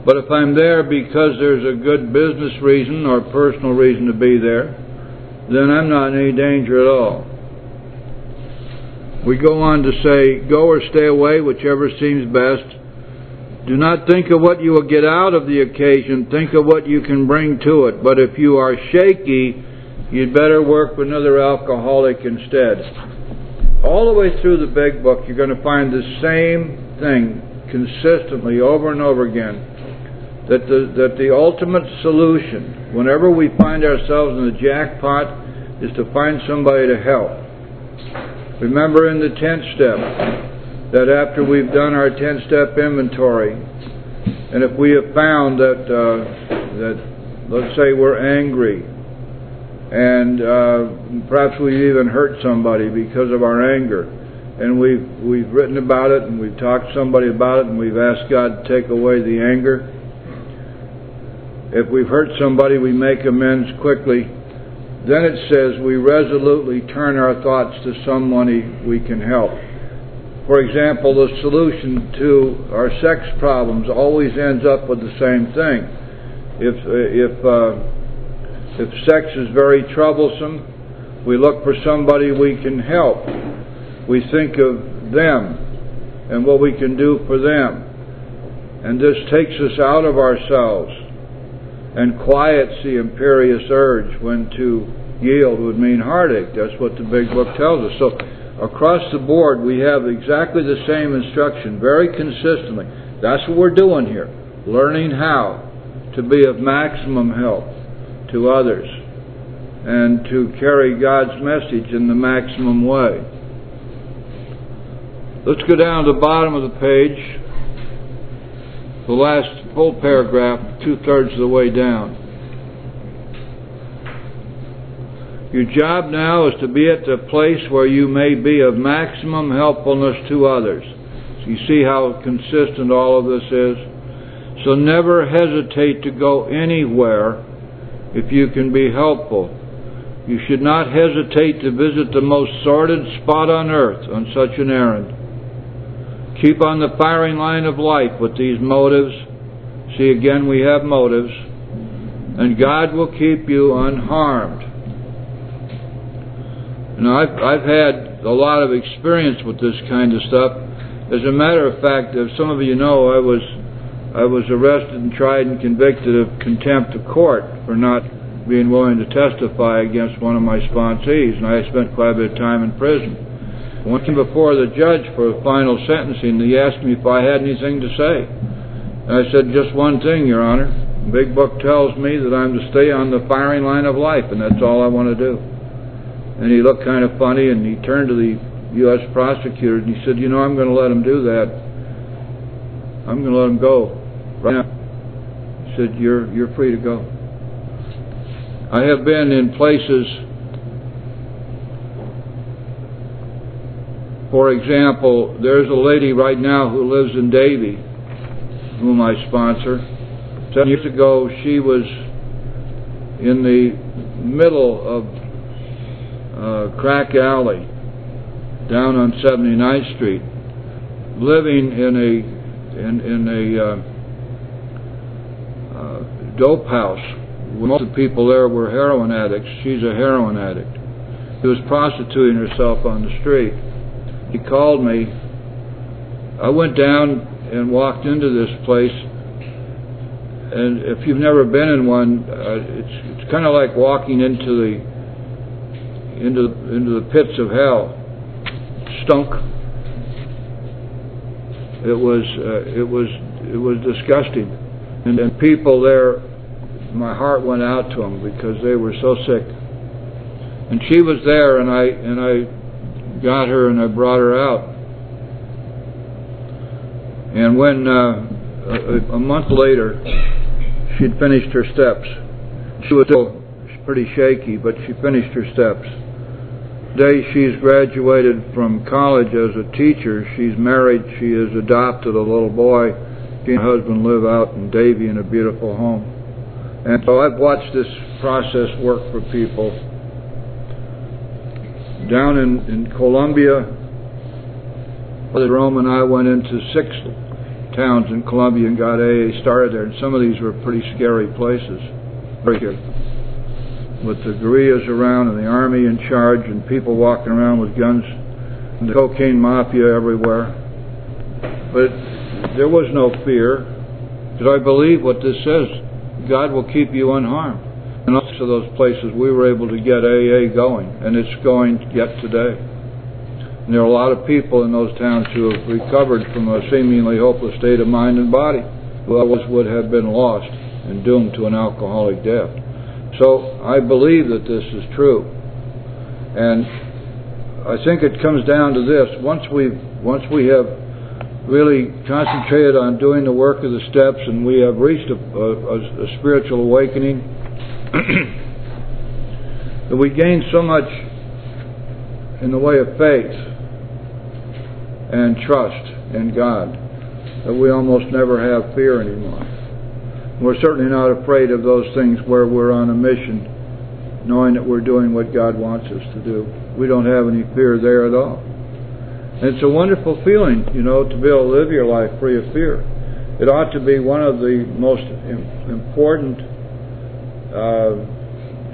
But if I'm there because there's a good business reason or personal reason to be there, then I'm not in any danger at all. We go on to say, go or stay away, whichever seems best. Do not think of what you will get out of the occasion, think of what you can bring to it. But if you are shaky, you'd better work with another alcoholic instead. All the way through the big book, you're going to find the same thing consistently over and over again. That the ultimate solution, whenever we find ourselves in the jackpot, is to find somebody to help. Remember in the 10th step, that after we've done our 10-step inventory, and if we have found that let's say we're angry, and perhaps we've even hurt somebody because of our anger, and we've written about it, and we've talked to somebody about it, and we've asked God to take away the anger, If we've hurt somebody, we make amends quickly. Then it says we resolutely turn our thoughts to someone we can help. For example, the solution to our sex problems always ends up with the same thing. If sex is very troublesome, we look for somebody we can help. We think of them and what we can do for them. And this takes us out of ourselves and quiets the imperious urge, when to yield would mean heartache. That's what the big book tells us. So across the board we have exactly the same instruction, very consistently. That's what we're doing here, learning how to be of maximum help to others and to carry God's message in the maximum way. Let's go down to the bottom of the page, the last full paragraph, 2/3 of the way down. Your job now is to be at the place where you may be of maximum helpfulness to others. So you see how consistent all of this is? So never hesitate to go anywhere if you can be helpful. You should not hesitate to visit the most sordid spot on earth on such an errand. Keep on the firing line of life with these motives. See, again, we have motives. And God will keep you unharmed. Now, I've had a lot of experience with this kind of stuff. As a matter of fact, as some of you know, I was arrested and tried and convicted of contempt of court for not being willing to testify against one of my sponsees, and I spent quite a bit of time in prison. When I came before the judge for final sentencing, he asked me if I had anything to say. And I said, just one thing, Your Honor. The big book tells me that I'm to stay on the firing line of life, and that's all I want to do. And he looked kind of funny, and he turned to the U.S. prosecutor, and he said, you know, I'm going to let him do that. I'm going to let him go right now. He said, you're free to go. I have been in places, for example, there's a lady right now who lives in Davie, whom I sponsor. 7 years ago, she was in the middle of Crack Alley down on 79th Street, living in a dope house. Most of the people there were heroin addicts. She's a heroin addict. She was prostituting herself on the street. He called me. I went down and walked into this place, and if you've never been in one, it's kind of like walking into the pits of hell. Stunk. It was disgusting, and people there, my heart went out to them because they were so sick. And she was there, and I got her and I brought her out. And when a month later, she'd finished her steps. She was still pretty shaky, but she finished her steps. Today she's graduated from college as a teacher. She's married. She has adopted a little boy. She and her husband live out in Davie in a beautiful home. And so I've watched this process work for people. Down in Colombia, Brother Rome and I went into 6 towns in Colombia and got AA started there. And some of these were pretty scary places. Very good. With the guerrillas around and the army in charge and people walking around with guns and the cocaine mafia everywhere. But there was no fear, because I believe what this says. God will keep you unharmed. And also those places we were able to get AA going, and it's going yet today. And there are a lot of people in those towns who have recovered from a seemingly hopeless state of mind and body, who otherwise would have been lost and doomed to an alcoholic death. So I believe that this is true. And I think it comes down to this. Once we have really concentrated on doing the work of the steps, and we have reached a spiritual awakening, that we gain so much in the way of faith and trust in God that we almost never have fear anymore. We're certainly not afraid of those things where we're on a mission, knowing that we're doing what God wants us to do. We don't have any fear there at all. And it's a wonderful feeling, to be able to live your life free of fear. It ought to be one of the most important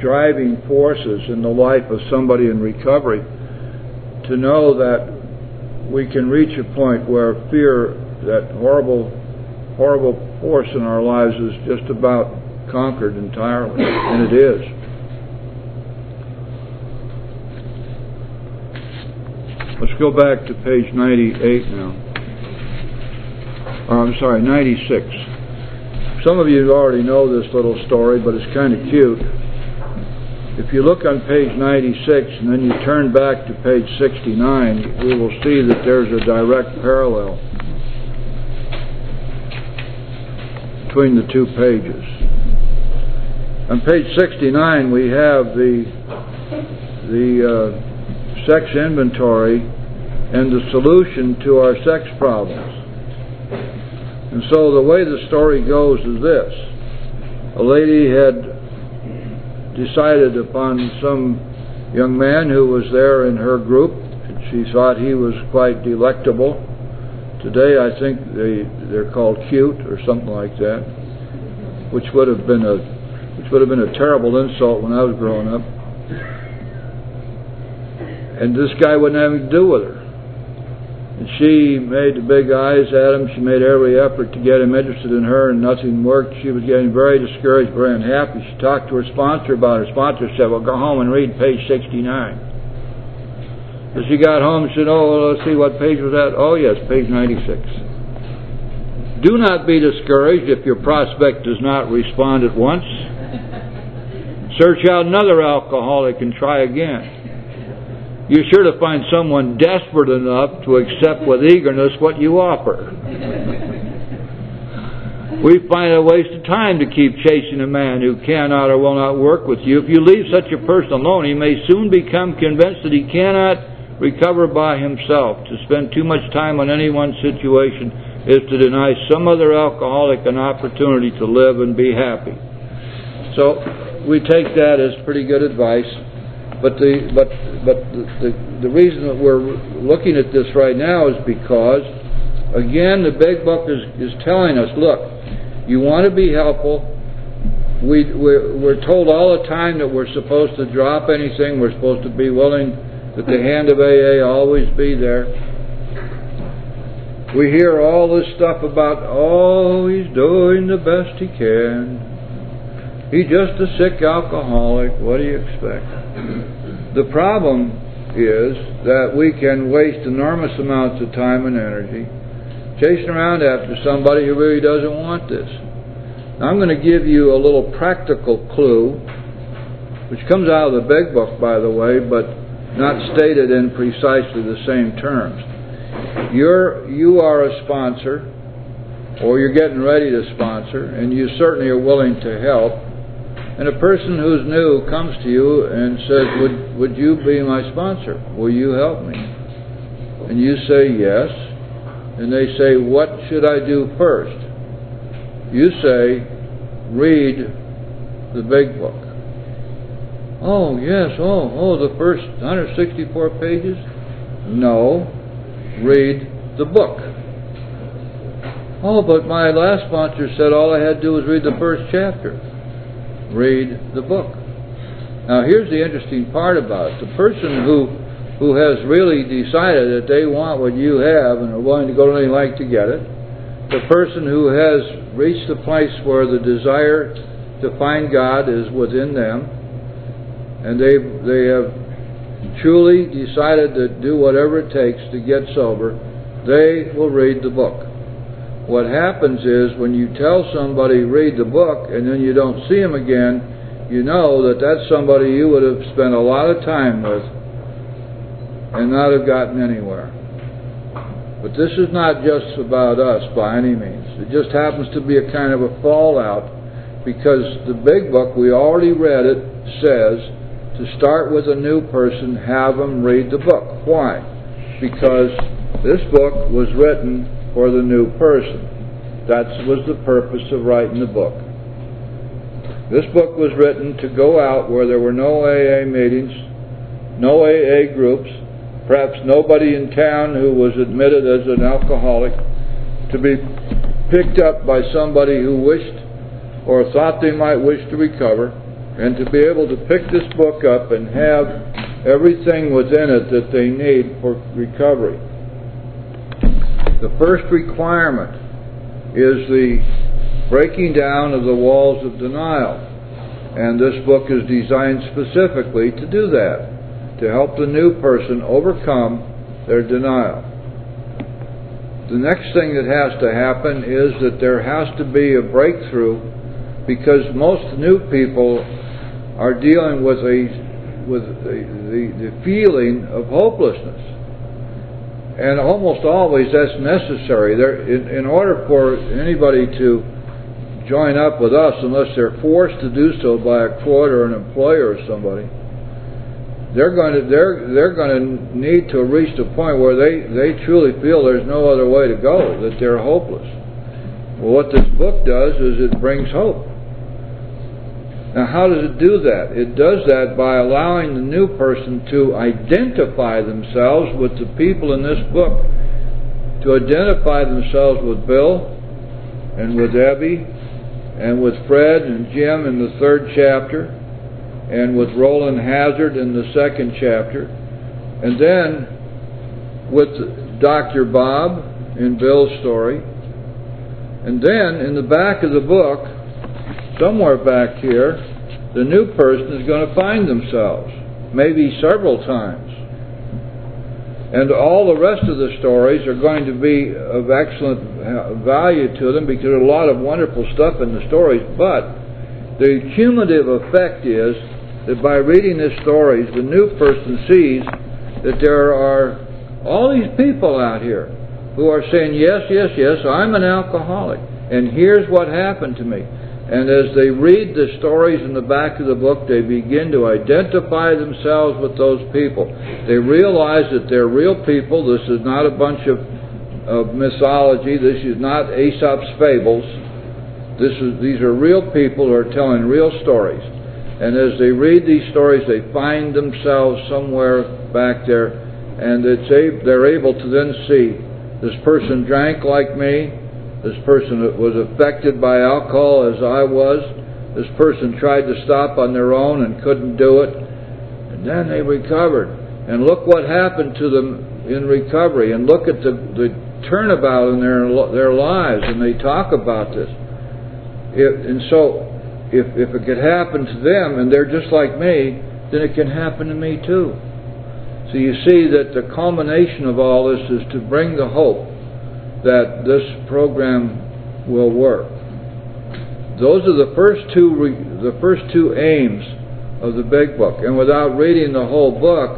driving forces in the life of somebody in recovery, to know that we can reach a point where fear, that horrible force in our lives, is just about conquered entirely, and it is. Let's go back to page 98 now. 96. Some of you already know this little story, but it's kind of cute. If you look on page 96 and then you turn back to page 69, we will see that there's a direct parallel between the two pages. On page 69 we have the sex inventory and the solution to our sex problems. And so the way the story goes is this. A lady had decided upon some young man who was there in her group. She thought he was quite delectable. Today I think they're called cute or something like that, which would have been a terrible insult when I was growing up. And this guy wouldn't have anything to do with her. And she made the big eyes at him. She made every effort to get him interested in her, and nothing worked. She was getting very discouraged, very unhappy. She talked to her sponsor about it. Her sponsor said, well, go home and read page 69. As she got home, she said, oh, let's see, what page was that? Oh, yes, page 96. Do not be discouraged if your prospect does not respond at once. Search out another alcoholic and try again. You're sure to find someone desperate enough to accept with eagerness what you offer. We find it a waste of time to keep chasing a man who cannot or will not work with you. If you leave such a person alone, he may soon become convinced that he cannot recover by himself. To spend too much time on any one situation is to deny some other alcoholic an opportunity to live and be happy. So we take that as pretty good advice. But the reason that we're looking at this right now is because, again, the Big Book is telling us, look, you want to be helpful. We're told all the time that we're supposed to drop anything. We're supposed to be willing that the hand of AA always be there. We hear all this stuff about, oh, he's doing the best he can. He's just a sick alcoholic. What do you expect? The problem is that we can waste enormous amounts of time and energy chasing around after somebody who really doesn't want this. Now, I'm going to give you a little practical clue, which comes out of the Big Book, by the way, but not stated in precisely the same terms. You are a sponsor, or you're getting ready to sponsor, and you certainly are willing to help. And a person who's new comes to you and says, would you be my sponsor? Will you help me? And you say yes. And they say, what should I do first? You say, read the Big Book. Oh, yes. Oh, the first 164 pages? No. Read the book. Oh, but my last sponsor said all I had to do was read the first chapter. Read the book. Now, here's the interesting part about it. The person who has really decided that they want what you have and are willing to go to any length to get it, the person who has reached the place where the desire to find God is within them, and they have truly decided to do whatever it takes to get sober, they will read the book. What happens is when you tell somebody read the book and then you don't see them again, you know that that's somebody you would have spent a lot of time with and not have gotten anywhere. But this is not just about us by any means. It just happens to be a kind of a fallout because the Big Book, we already read it, says to start with a new person, have them read the book. Why? Because this book was written for the new person. That was the purpose of writing the book. This book was written to go out where there were no AA meetings, no AA groups, perhaps nobody in town who was admitted as an alcoholic, to be picked up by somebody who wished or thought they might wish to recover, and to be able to pick this book up and have everything within it that they need for recovery. The first requirement is the breaking down of the walls of denial, and this book is designed specifically to do that, to help the new person overcome their denial. The next thing that has to happen is that there has to be a breakthrough, because most new people are dealing with the feeling of hopelessness. And almost always that's necessary. In order for anybody to join up with us, unless they're forced to do so by a court or an employer or somebody, they're going to need to reach the point where they truly feel there's no other way to go, that they're hopeless. Well, what this book does is it brings hope. Now, how does it do that? It does that by allowing the new person to identify themselves with the people in this book, to identify themselves with Bill and with Debbie and with Fred and Jim in the 3rd chapter, and with Roland Hazard in the 2nd chapter, and then with Dr. Bob in Bill's story, and then in the back of the book, somewhere back here, the new person is going to find themselves, maybe several times. And all the rest of the stories are going to be of excellent value to them, because there's a lot of wonderful stuff in the stories, but the cumulative effect is that by reading these stories, the new person sees that there are all these people out here who are saying, yes, yes, yes, I'm an alcoholic, and here's what happened to me. And as they read the stories in the back of the book, they begin to identify themselves with those people. They realize that they're real people. This is not a bunch of mythology. This is not Aesop's fables. These are real people who are telling real stories. And as they read these stories, they find themselves somewhere back there, and they're able to then see, this person drank like me, this person was affected by alcohol as I was, this person tried to stop on their own and couldn't do it, and then they recovered. And look what happened to them in recovery, and look at the turnabout in their lives, and they talk about this. If it could happen to them, and they're just like me, then it can happen to me too. So you see that the culmination of all this is to bring the hope that this program will work. Those are the first two aims of the big book. And without reading the whole book,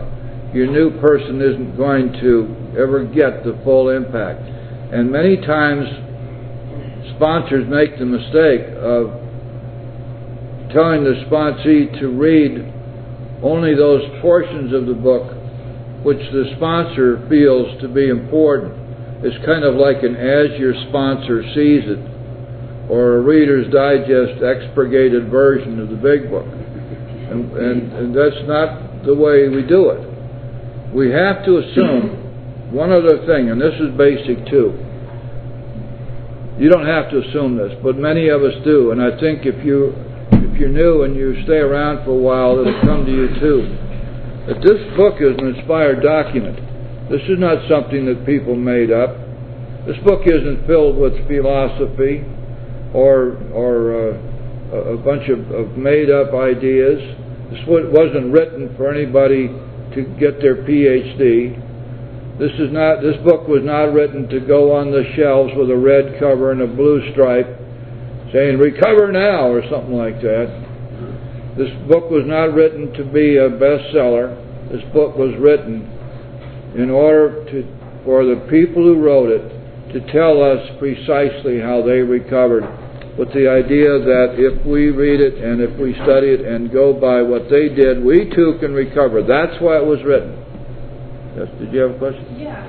your new person isn't going to ever get the full impact. And many times sponsors make the mistake of telling the sponsee to read only those portions of the book which the sponsor feels to be important. It's kind of like an as your sponsor sees it, or a Reader's Digest expurgated version of the big book. And that's not the way we do it. We have to assume one other thing, and this is basic too. You don't have to assume this, but many of us do, and I think if you're new and you stay around for a while, it'll come to you too. That this book is an inspired document. This is not something that people made up. This book isn't filled with philosophy or a bunch of made up ideas. This wasn't written for anybody to get their PhD. This book was not written to go on the shelves with a red cover and a blue stripe saying, "Recover now," or something like that. This book was not written to be a bestseller. This book was written in order for the people who wrote it to tell us precisely how they recovered, with the idea that if we read it and if we study it and go by what they did, we too can recover. That's why it was written. Yes, did you have a question? Yeah,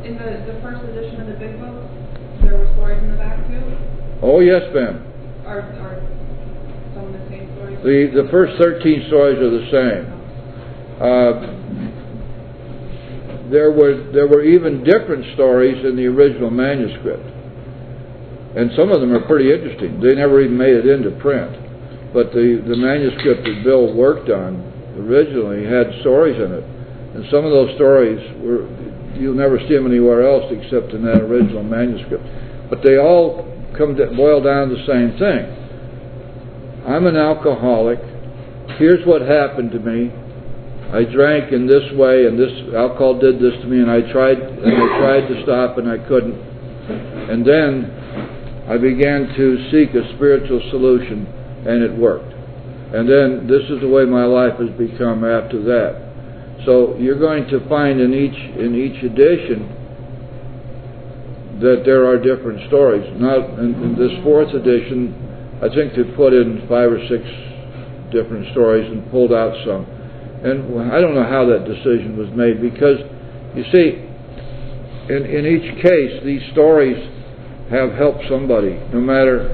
in the first edition of the big book, there were stories in the back too? Oh, yes, ma'am. Are some of the same stories? The first 13 stories are the same. There were even different stories in the original manuscript, and some of them are pretty interesting. They never even made it into print, but the manuscript that Bill worked on originally had stories in it, and some of those stories you'll never see them anywhere else except in that original manuscript. But they all boil down to the same thing. I'm an alcoholic. Here's what happened to me. I drank in this way, and this alcohol did this to me, and I tried to stop, and I couldn't. And then I began to seek a spiritual solution, and it worked. And then this is the way my life has become after that. So you're going to find in each edition that there are different stories. Now, in this fourth edition, I think they put in 5 or 6 different stories and pulled out some. And I don't know how that decision was made, because, you see, in each case, these stories have helped somebody, no matter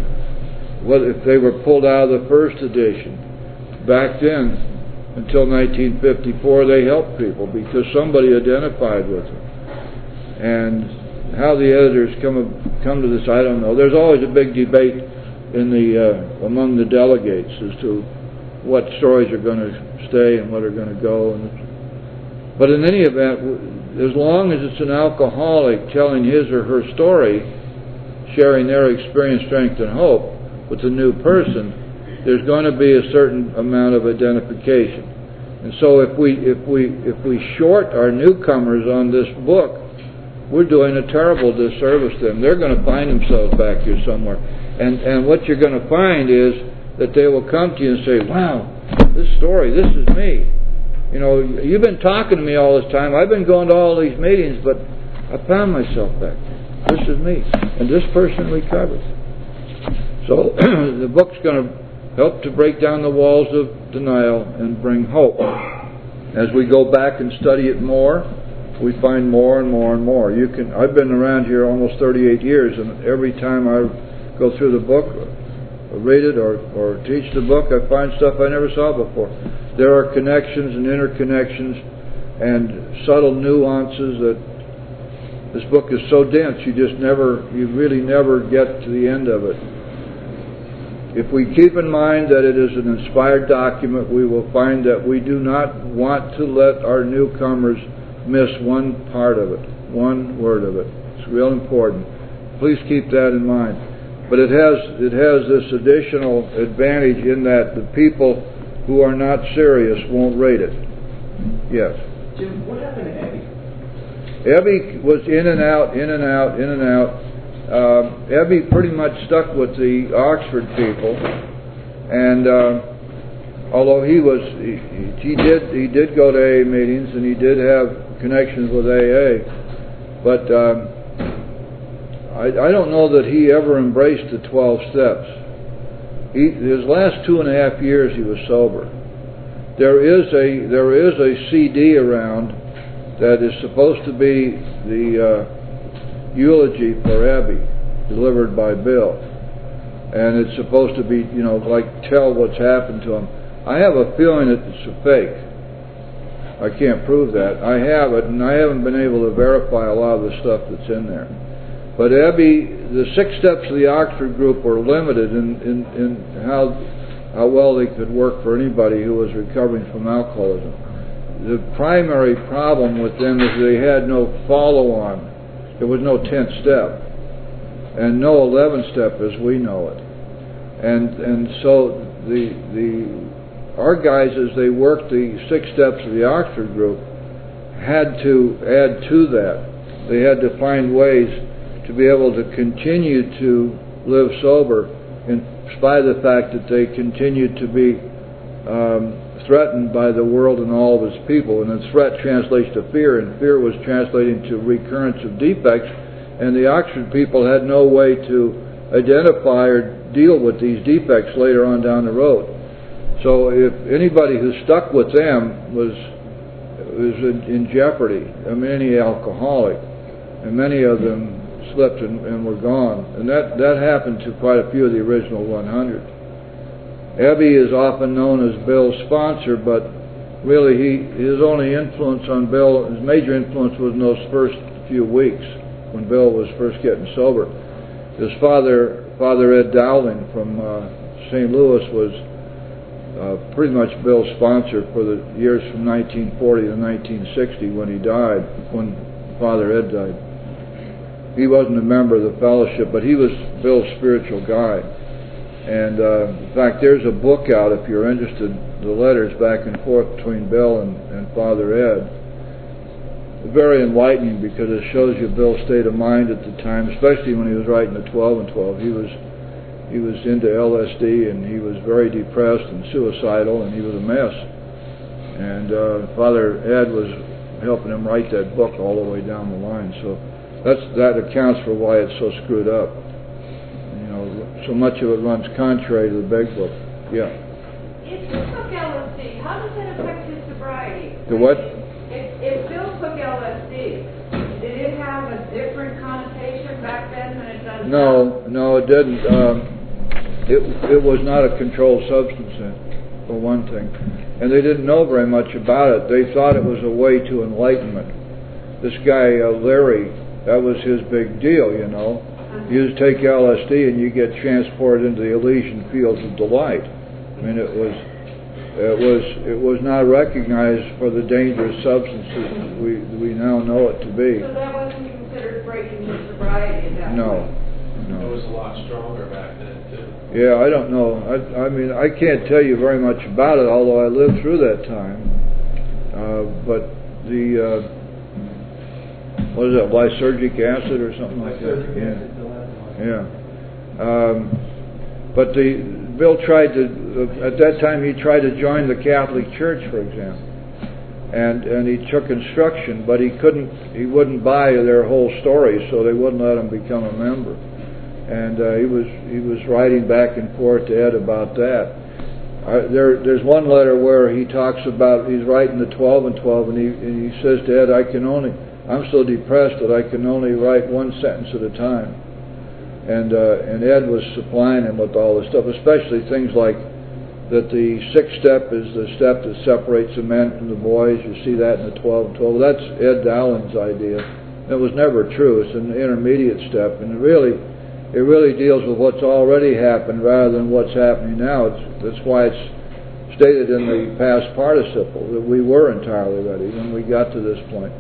whether if they were pulled out of the first edition. Back then, until 1954, they helped people because somebody identified with them. And how the editors come to this, I don't know. There's always a big debate among the delegates as to what stories are going to stay and what are going to go. But in any event, as long as it's an alcoholic telling his or her story, sharing their experience, strength, and hope with a new person, there's going to be a certain amount of identification. And so if we short our newcomers on this book, we're doing a terrible disservice to them. They're going to find themselves back here somewhere. And what you're going to find is that they will come to you and say, wow, this story, this is me. You know, you've been talking to me all this time. I've been going to all these meetings, but I found myself back there. This is me. And this person recovered. So the book's going to help to break down the walls of denial and bring hope. As we go back and study it more, we find more and more and more. I've been around here almost 38 years, and every time I go through the book, read it or teach the book, I find stuff I never saw before. There are connections and interconnections and subtle nuances that this book is so dense you really never get to the end of it. If we keep in mind that it is an inspired document, we will find that we do not want to let our newcomers miss one part of it, one word of it. It's real important. Please keep that in mind. But it has this additional advantage in that the people who are not serious won't rate it. Yes. Jim, what happened to Abby? Abby was in and out. Abby pretty much stuck with the Oxford people, and although he did go to AA meetings and he did have connections with AA, but I don't know that he ever embraced the 12 steps. His last 2.5 years he was sober. There is a CD around that is supposed to be the eulogy for Abby, delivered by Bill, and it's supposed to be, tell what's happened to him. I have a feeling that it's a fake. I can't prove that. I have it, and I haven't been able to verify a lot of the stuff that's in there. But Abby, the 6 steps of the Oxford group were limited in how well they could work for anybody who was recovering from alcoholism. The primary problem with them is they had no follow-on. There was no 10th step, and no 11th step as we know it. And so our guys, as they worked the 6 steps of the Oxford group, had to add to that. They had to find ways to be able to continue to live sober in spite of the fact that they continued to be threatened by the world and all of its people. And the threat translates to fear, and fear was translating to recurrence of defects, and the Oxford people had no way to identify or deal with these defects later on down the road. So if anybody who stuck with them was in jeopardy, any alcoholic, and many of them slipped and were gone. And that happened to quite a few of the original 100. Ebby is often known as Bill's sponsor, but really his only influence on Bill, his major influence was in those first few weeks when Bill was first getting sober. His father Ed Dowling from St. Louis, was pretty much Bill's sponsor for the years from 1940 to 1960 when he died, when Father Ed died. He wasn't a member of the fellowship, but he was Bill's spiritual guide. And in fact, there's a book out if you're interested, the letters back and forth between Bill and Father Ed. Very enlightening because it shows you Bill's state of mind at the time, especially when he was writing the 12 and 12. He was into LSD, and he was very depressed and suicidal, and he was a mess. And Father Ed was helping him write that book all the way down the line. So that accounts for why it's so screwed up. You know, so much of it runs contrary to the big book. Yeah. If you took LSD, how does that affect his sobriety? The what? If Bill took LSD, did it have a different connotation back then than it does now? No, it didn't. It was not a controlled substance, for one thing. And they didn't know very much about it. They thought it was a way to enlightenment. This guy, Larry, that was his big deal, you know. You just take LSD and you get transported into the Elysian fields of delight. I mean, it was not recognized for the dangerous substances we now know it to be. So that wasn't considered breaking his sobriety at that point? No. It was a lot stronger back then, too. Yeah, I don't know. I mean, I can't tell you very much about it, although I lived through that time. But the what is that, lysergic acid or something like that? Yeah. But Bill tried to, at that time he tried to join the Catholic Church, for example. And he took instruction, but he wouldn't buy their whole story, so they wouldn't let him become a member. And he was writing back and forth to Ed about that. There's one letter where he talks about, he's writing the 12 and 12, and he says to Ed, I'm so depressed that I can only write one sentence at a time. And Ed was supplying him with all this stuff, especially things like that the 6th step is the step that separates the men from the boys. You see that in the 12 and 12. That's Ed Dowling's idea. It was never true. It's an intermediate step, and it really deals with what's already happened rather than what's happening now. That's why it's stated in the past participle that we were entirely ready when we got to this point.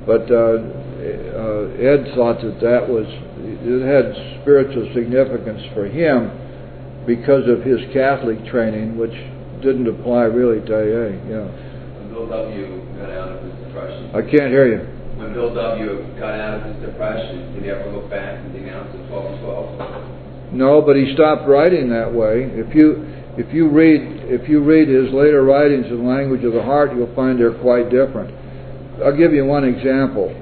But Ed thought that it had spiritual significance for him because of his Catholic training, which didn't apply really to AA. Yeah. When Bill W. got out of his depression. I can't hear you. When Bill W. got out of his depression, did he ever look back and denounce the 12 and 12? No, but he stopped writing that way. If you read his later writings in language of the heart, you'll find they're quite different. I'll give you one example.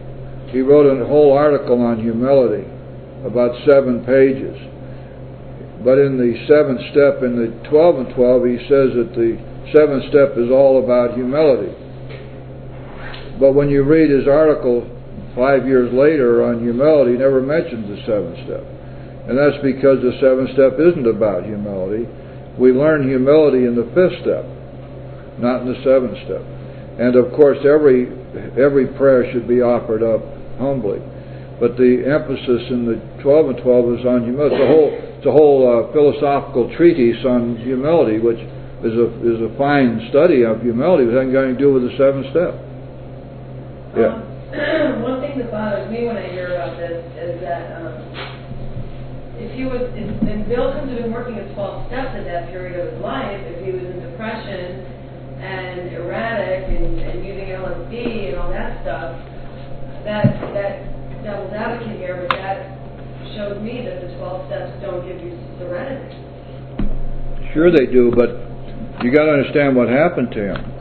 He wrote a whole article on humility, about 7 pages. But in the 7th step, in the 12 and 12, he says that the 7th step is all about humility. But when you read his article 5 years later on humility, he never mentions the 7th step. And that's because the 7th step isn't about humility. We learn humility in the 5th step, not in the 7th step. And of course, every prayer should be offered up humbly. But the emphasis in the 12 and 12 is on humility. It's a whole philosophical treatise on humility, which is a fine study of humility, but it hasn't got anything to do with the 7th step. Yeah. One thing that bothers me when I hear about this is that if Bill couldn't have been working at 12 steps at that period of his life, if he was in depression and erratic and using LSD and all that stuff, that devil's advocate here, but that shows me that the 12 steps don't give you serenity. Sure they do, but you got to understand what happened to him.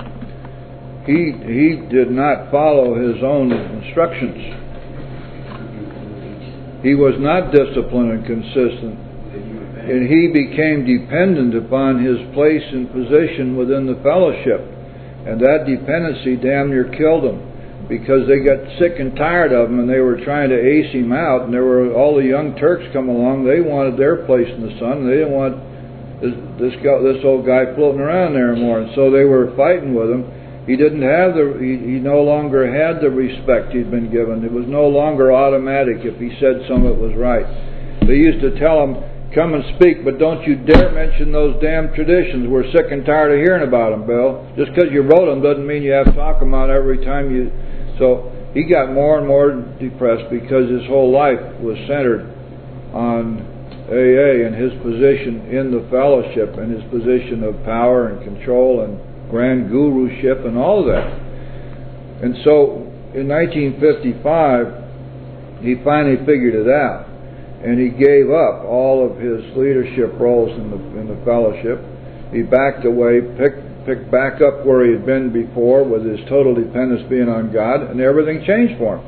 He did not follow his own instructions. He was not disciplined and consistent, and he became dependent upon his place and position within the fellowship, and that dependency damn near killed him, because they got sick and tired of him, and they were trying to ace him out, and there were all the young Turks come along. They wanted their place in the sun, and they this old guy floating around there more, and so they were fighting with him. He didn't have he no longer had the respect he'd been given. It was no longer automatic if he said something that was right. They used to tell him, "Come and speak, but don't you dare mention those damn traditions. We're sick and tired of hearing about them, Bill. Just because you wrote them doesn't mean you have to talk them out every time you..." So he got more and more depressed because his whole life was centered on AA and his position in the fellowship and his position of power and control and grand guruship and all of that. And so in 1955 he finally figured it out, and he gave up all of his leadership roles in the fellowship. He backed away, picked back up where he had been before with his total dependence being on God, and everything changed for him.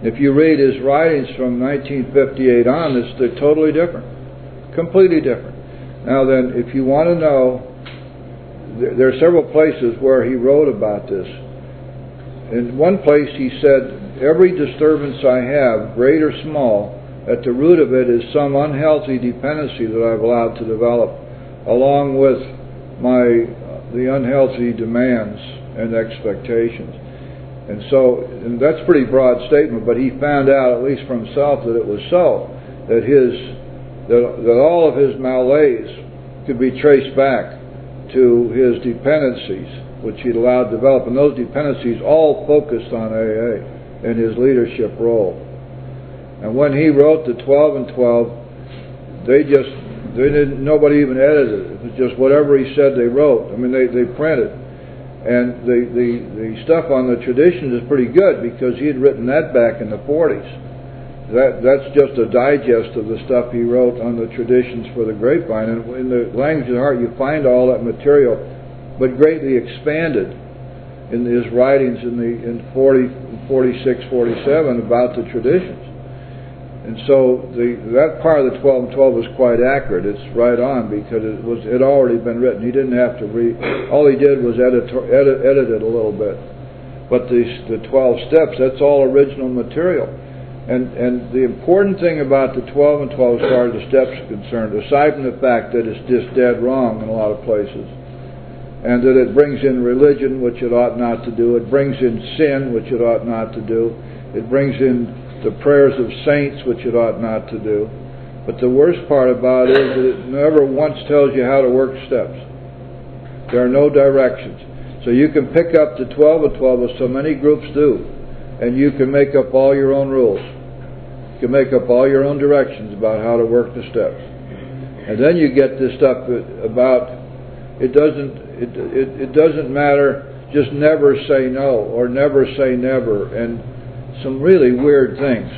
If you read his writings from 1958 on, they're totally different, completely different. Now then, if you want to know, there are several places where he wrote about this. In one place he said, "Every disturbance I have, great or small, at the root of it is some unhealthy dependency that I've allowed to develop, along with the unhealthy demands and expectations." And that's a pretty broad statement, but he found out, at least for himself, that it was so, that all of his malaise could be traced back to his dependencies, which he'd allowed to develop, and those dependencies all focused on AA and his leadership role. And when he wrote the 12 and 12, nobody even edited it. It was just whatever he said they wrote. I mean, they printed. And the stuff on the traditions is pretty good, because he had written that back in the 40s. That's just a digest of the stuff he wrote on the traditions for the grapevine. And in the Language of the Heart you find all that material, but greatly expanded in his writings in 40, 46, 47 about the traditions. And so that part of the 12 and 12 was quite accurate. It's right on, because it had already been written. He didn't have to read. All he did was edit it a little bit. But the 12 steps, that's all original material. And the important thing about the 12 and 12 as far as the steps are concerned, aside from the fact that it's just dead wrong in a lot of places, and that it brings in religion, which it ought not to do, it brings in sin, which it ought not to do, it brings in the prayers of saints, which it ought not to do. But the worst part about it is that it never once tells you how to work steps. There are no directions. So you can pick up the 12 and 12, as so many groups do, and you can make up all your own rules. You can make up all your own directions about how to work the steps. And then you get this stuff about it doesn't matter, just never say no, or never say never, and some really weird things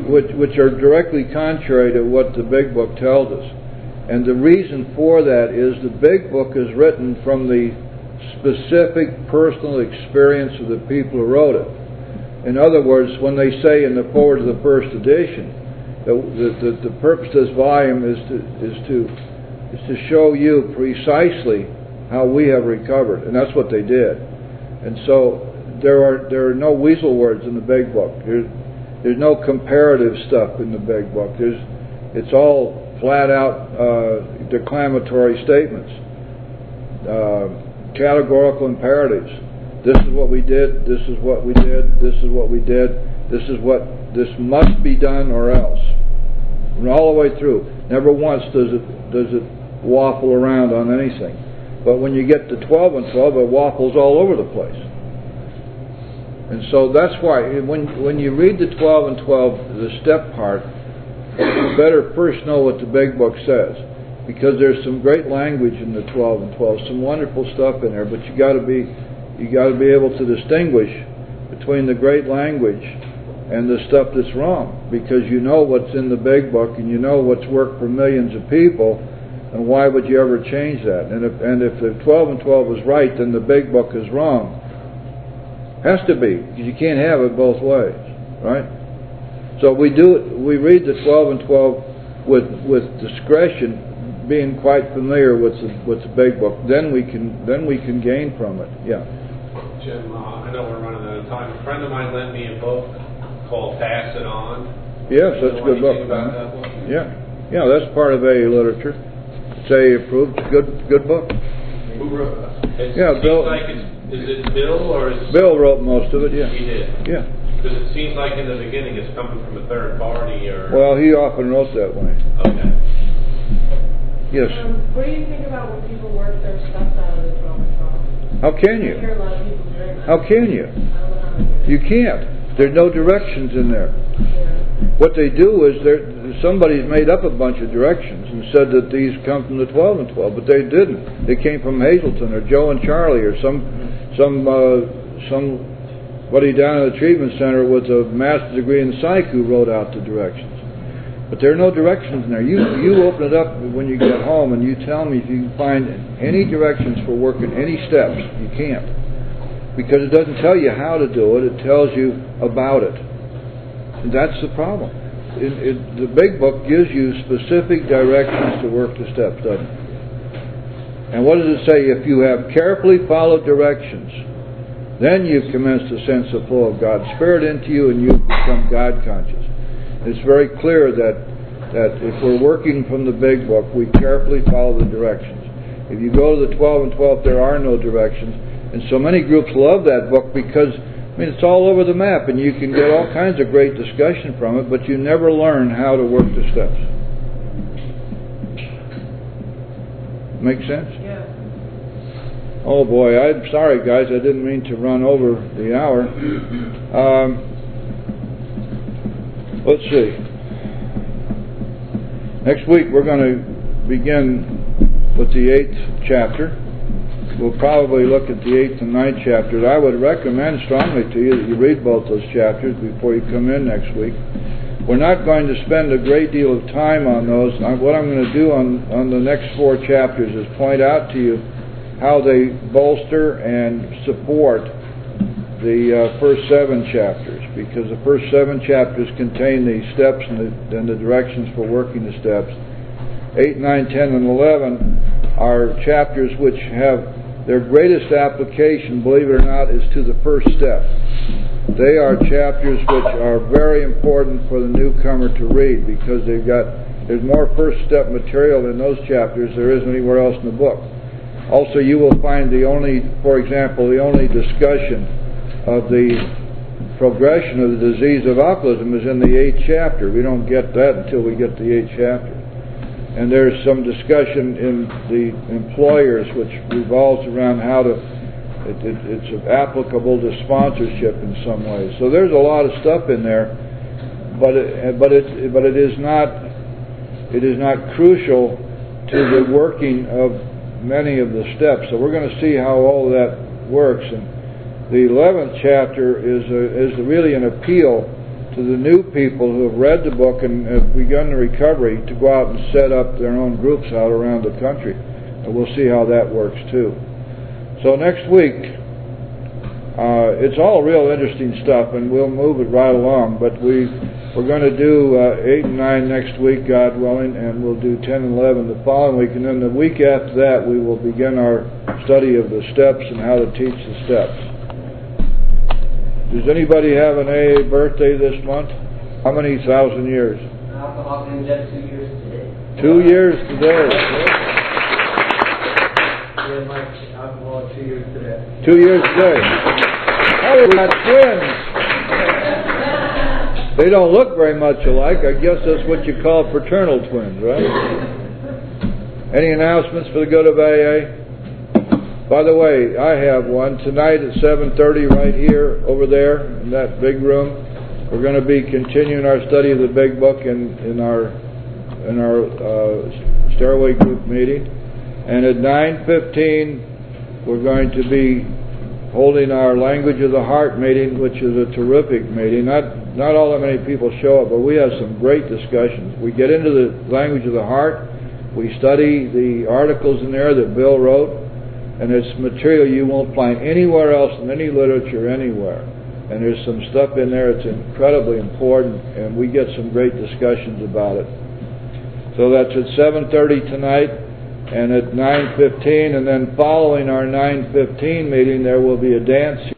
which are directly contrary to what the Big Book tells us. And the reason for that is the Big Book is written from the specific personal experience of the people who wrote it. In other words, when they say in the foreword of the first edition that the purpose of this volume is to show you precisely how we have recovered, and that's what they did. And so there are no weasel words in the Big Book. There's no comparative stuff in the Big Book. It's all flat out declamatory statements, categorical imperatives. This is what we did. This is what we did. This is what we did. This must be done or else. And all the way through. Never once does it waffle around on anything. But when you get to 12 and 12, it waffles all over the place. And so that's why when you read the 12 and 12, the step part, you better first know what the Big Book says, because there's some great language in the 12 and 12, some wonderful stuff in there. But you got to be able to distinguish between the great language and the stuff that's wrong, because you know what's in the Big Book and you know what's worked for millions of people, and why would you ever change that? And if the 12 and 12 is right, then the Big Book is wrong. Has to be, because you can't have it both ways, right? So we read the 12 and 12 with discretion, being quite familiar with the Big Book. Then we can gain from it. Yeah. Jim, I know we're running out of time. A friend of mine lent me a book called Pass It On. Yes, that's a good book. About that book? Yeah, that's part of AA literature. say approved. Good book. Who wrote that? It Yeah, seems Bill. like is it Bill or is Bill wrote most of it, yeah. he did? Yeah. Because it seems like in the beginning it's coming from a third party or... Well, he often wrote that way. Okay. Yes. What do you think about when people work their stuff out of the 12 and 12? How can you? I hear a lot of people doing that. How can you? I don't know how to do it. You can't. There's no directions in there. Yeah. What they do is somebody's made up a bunch of directions and said that these come from the 12 and 12, but they didn't. They came from Hazleton or Joe and Charlie or somebody down at the treatment center with a master's degree in psych who wrote out the directions. But there are no directions in there. You open it up when you get home and you tell me if you can find any directions for working any steps. You can't. Because it doesn't tell you how to do it, it tells you about it. And that's the problem. The big book gives you specific directions to work the steps, doesn't it? And what does it say? If you have carefully followed directions, then you've commenced a sense of flow of God's Spirit into you and you've become God conscious. It's very clear that if we're working from the big book, we carefully follow the directions. If you go to the 12 and 12, there are no directions. And so many groups love that book because, it's all over the map and you can get all kinds of great discussion from it, but you never learn how to work the steps. Make sense? Yeah. Oh boy, I'm sorry guys, I didn't mean to run over the hour. Let's see. Next week we're going to begin with the 8th chapter. We'll probably look at the 8th and 9th chapters. I would recommend strongly to you that you read both those chapters before you come in next week. We're not going to spend a great deal of time on those. What I'm going to do on the next 4 chapters is point out to you how they bolster and support the first 7 chapters, because the first 7 chapters contain the steps and the directions for working the steps. 8, 9, 10, and 11 are chapters which have their greatest application, believe it or not, is to the first step. They are chapters which are very important for the newcomer to read because there's more first step material in those chapters than there is anywhere else in the book. Also, you will find the only discussion of the progression of the disease of alcoholism is in the 8th chapter. We don't get that until we get to the 8th chapter. And there's some discussion in the employers which revolves around how it's applicable to sponsorship in some ways. So there's a lot of stuff in there, but it is not crucial to the working of many of the steps. So we're going to see how all of that works. And the 11th chapter is really an appeal to the new people who have read the book and have begun the recovery to go out and set up their own groups out around the country. And we'll see how that works too. So next week, it's all real interesting stuff and we'll move it right along, but we're going to do 8 and 9 next week, God willing, and we'll do 10 and 11 the following week, and then the week after that we will begin our study of the steps and how to teach the steps. Does anybody have an AA birthday this month? How many thousand years? Alcohol and just 2 years today. 2 years today. Yeah, my alcohol 2 years today. 2 years today. Oh, we got twins. They don't look very much alike. I guess that's what you call fraternal twins, right? Any announcements for the good of AA? By the way, I have one tonight at 7:30 right here over there in that big room. We're going to be continuing our study of the big book in our stairway group meeting, and at 9:15 we're going to be holding our language of the heart meeting, which is a terrific meeting. Not all that many people show up, but we have some great discussions. We get into the language of the heart. We study the articles in there that Bill wrote. And it's material you won't find anywhere else in any literature anywhere. And there's some stuff in there that's incredibly important, and we get some great discussions about it. So that's at 7:30 tonight, and at 9:15, and then following our 9:15 meeting there will be a dance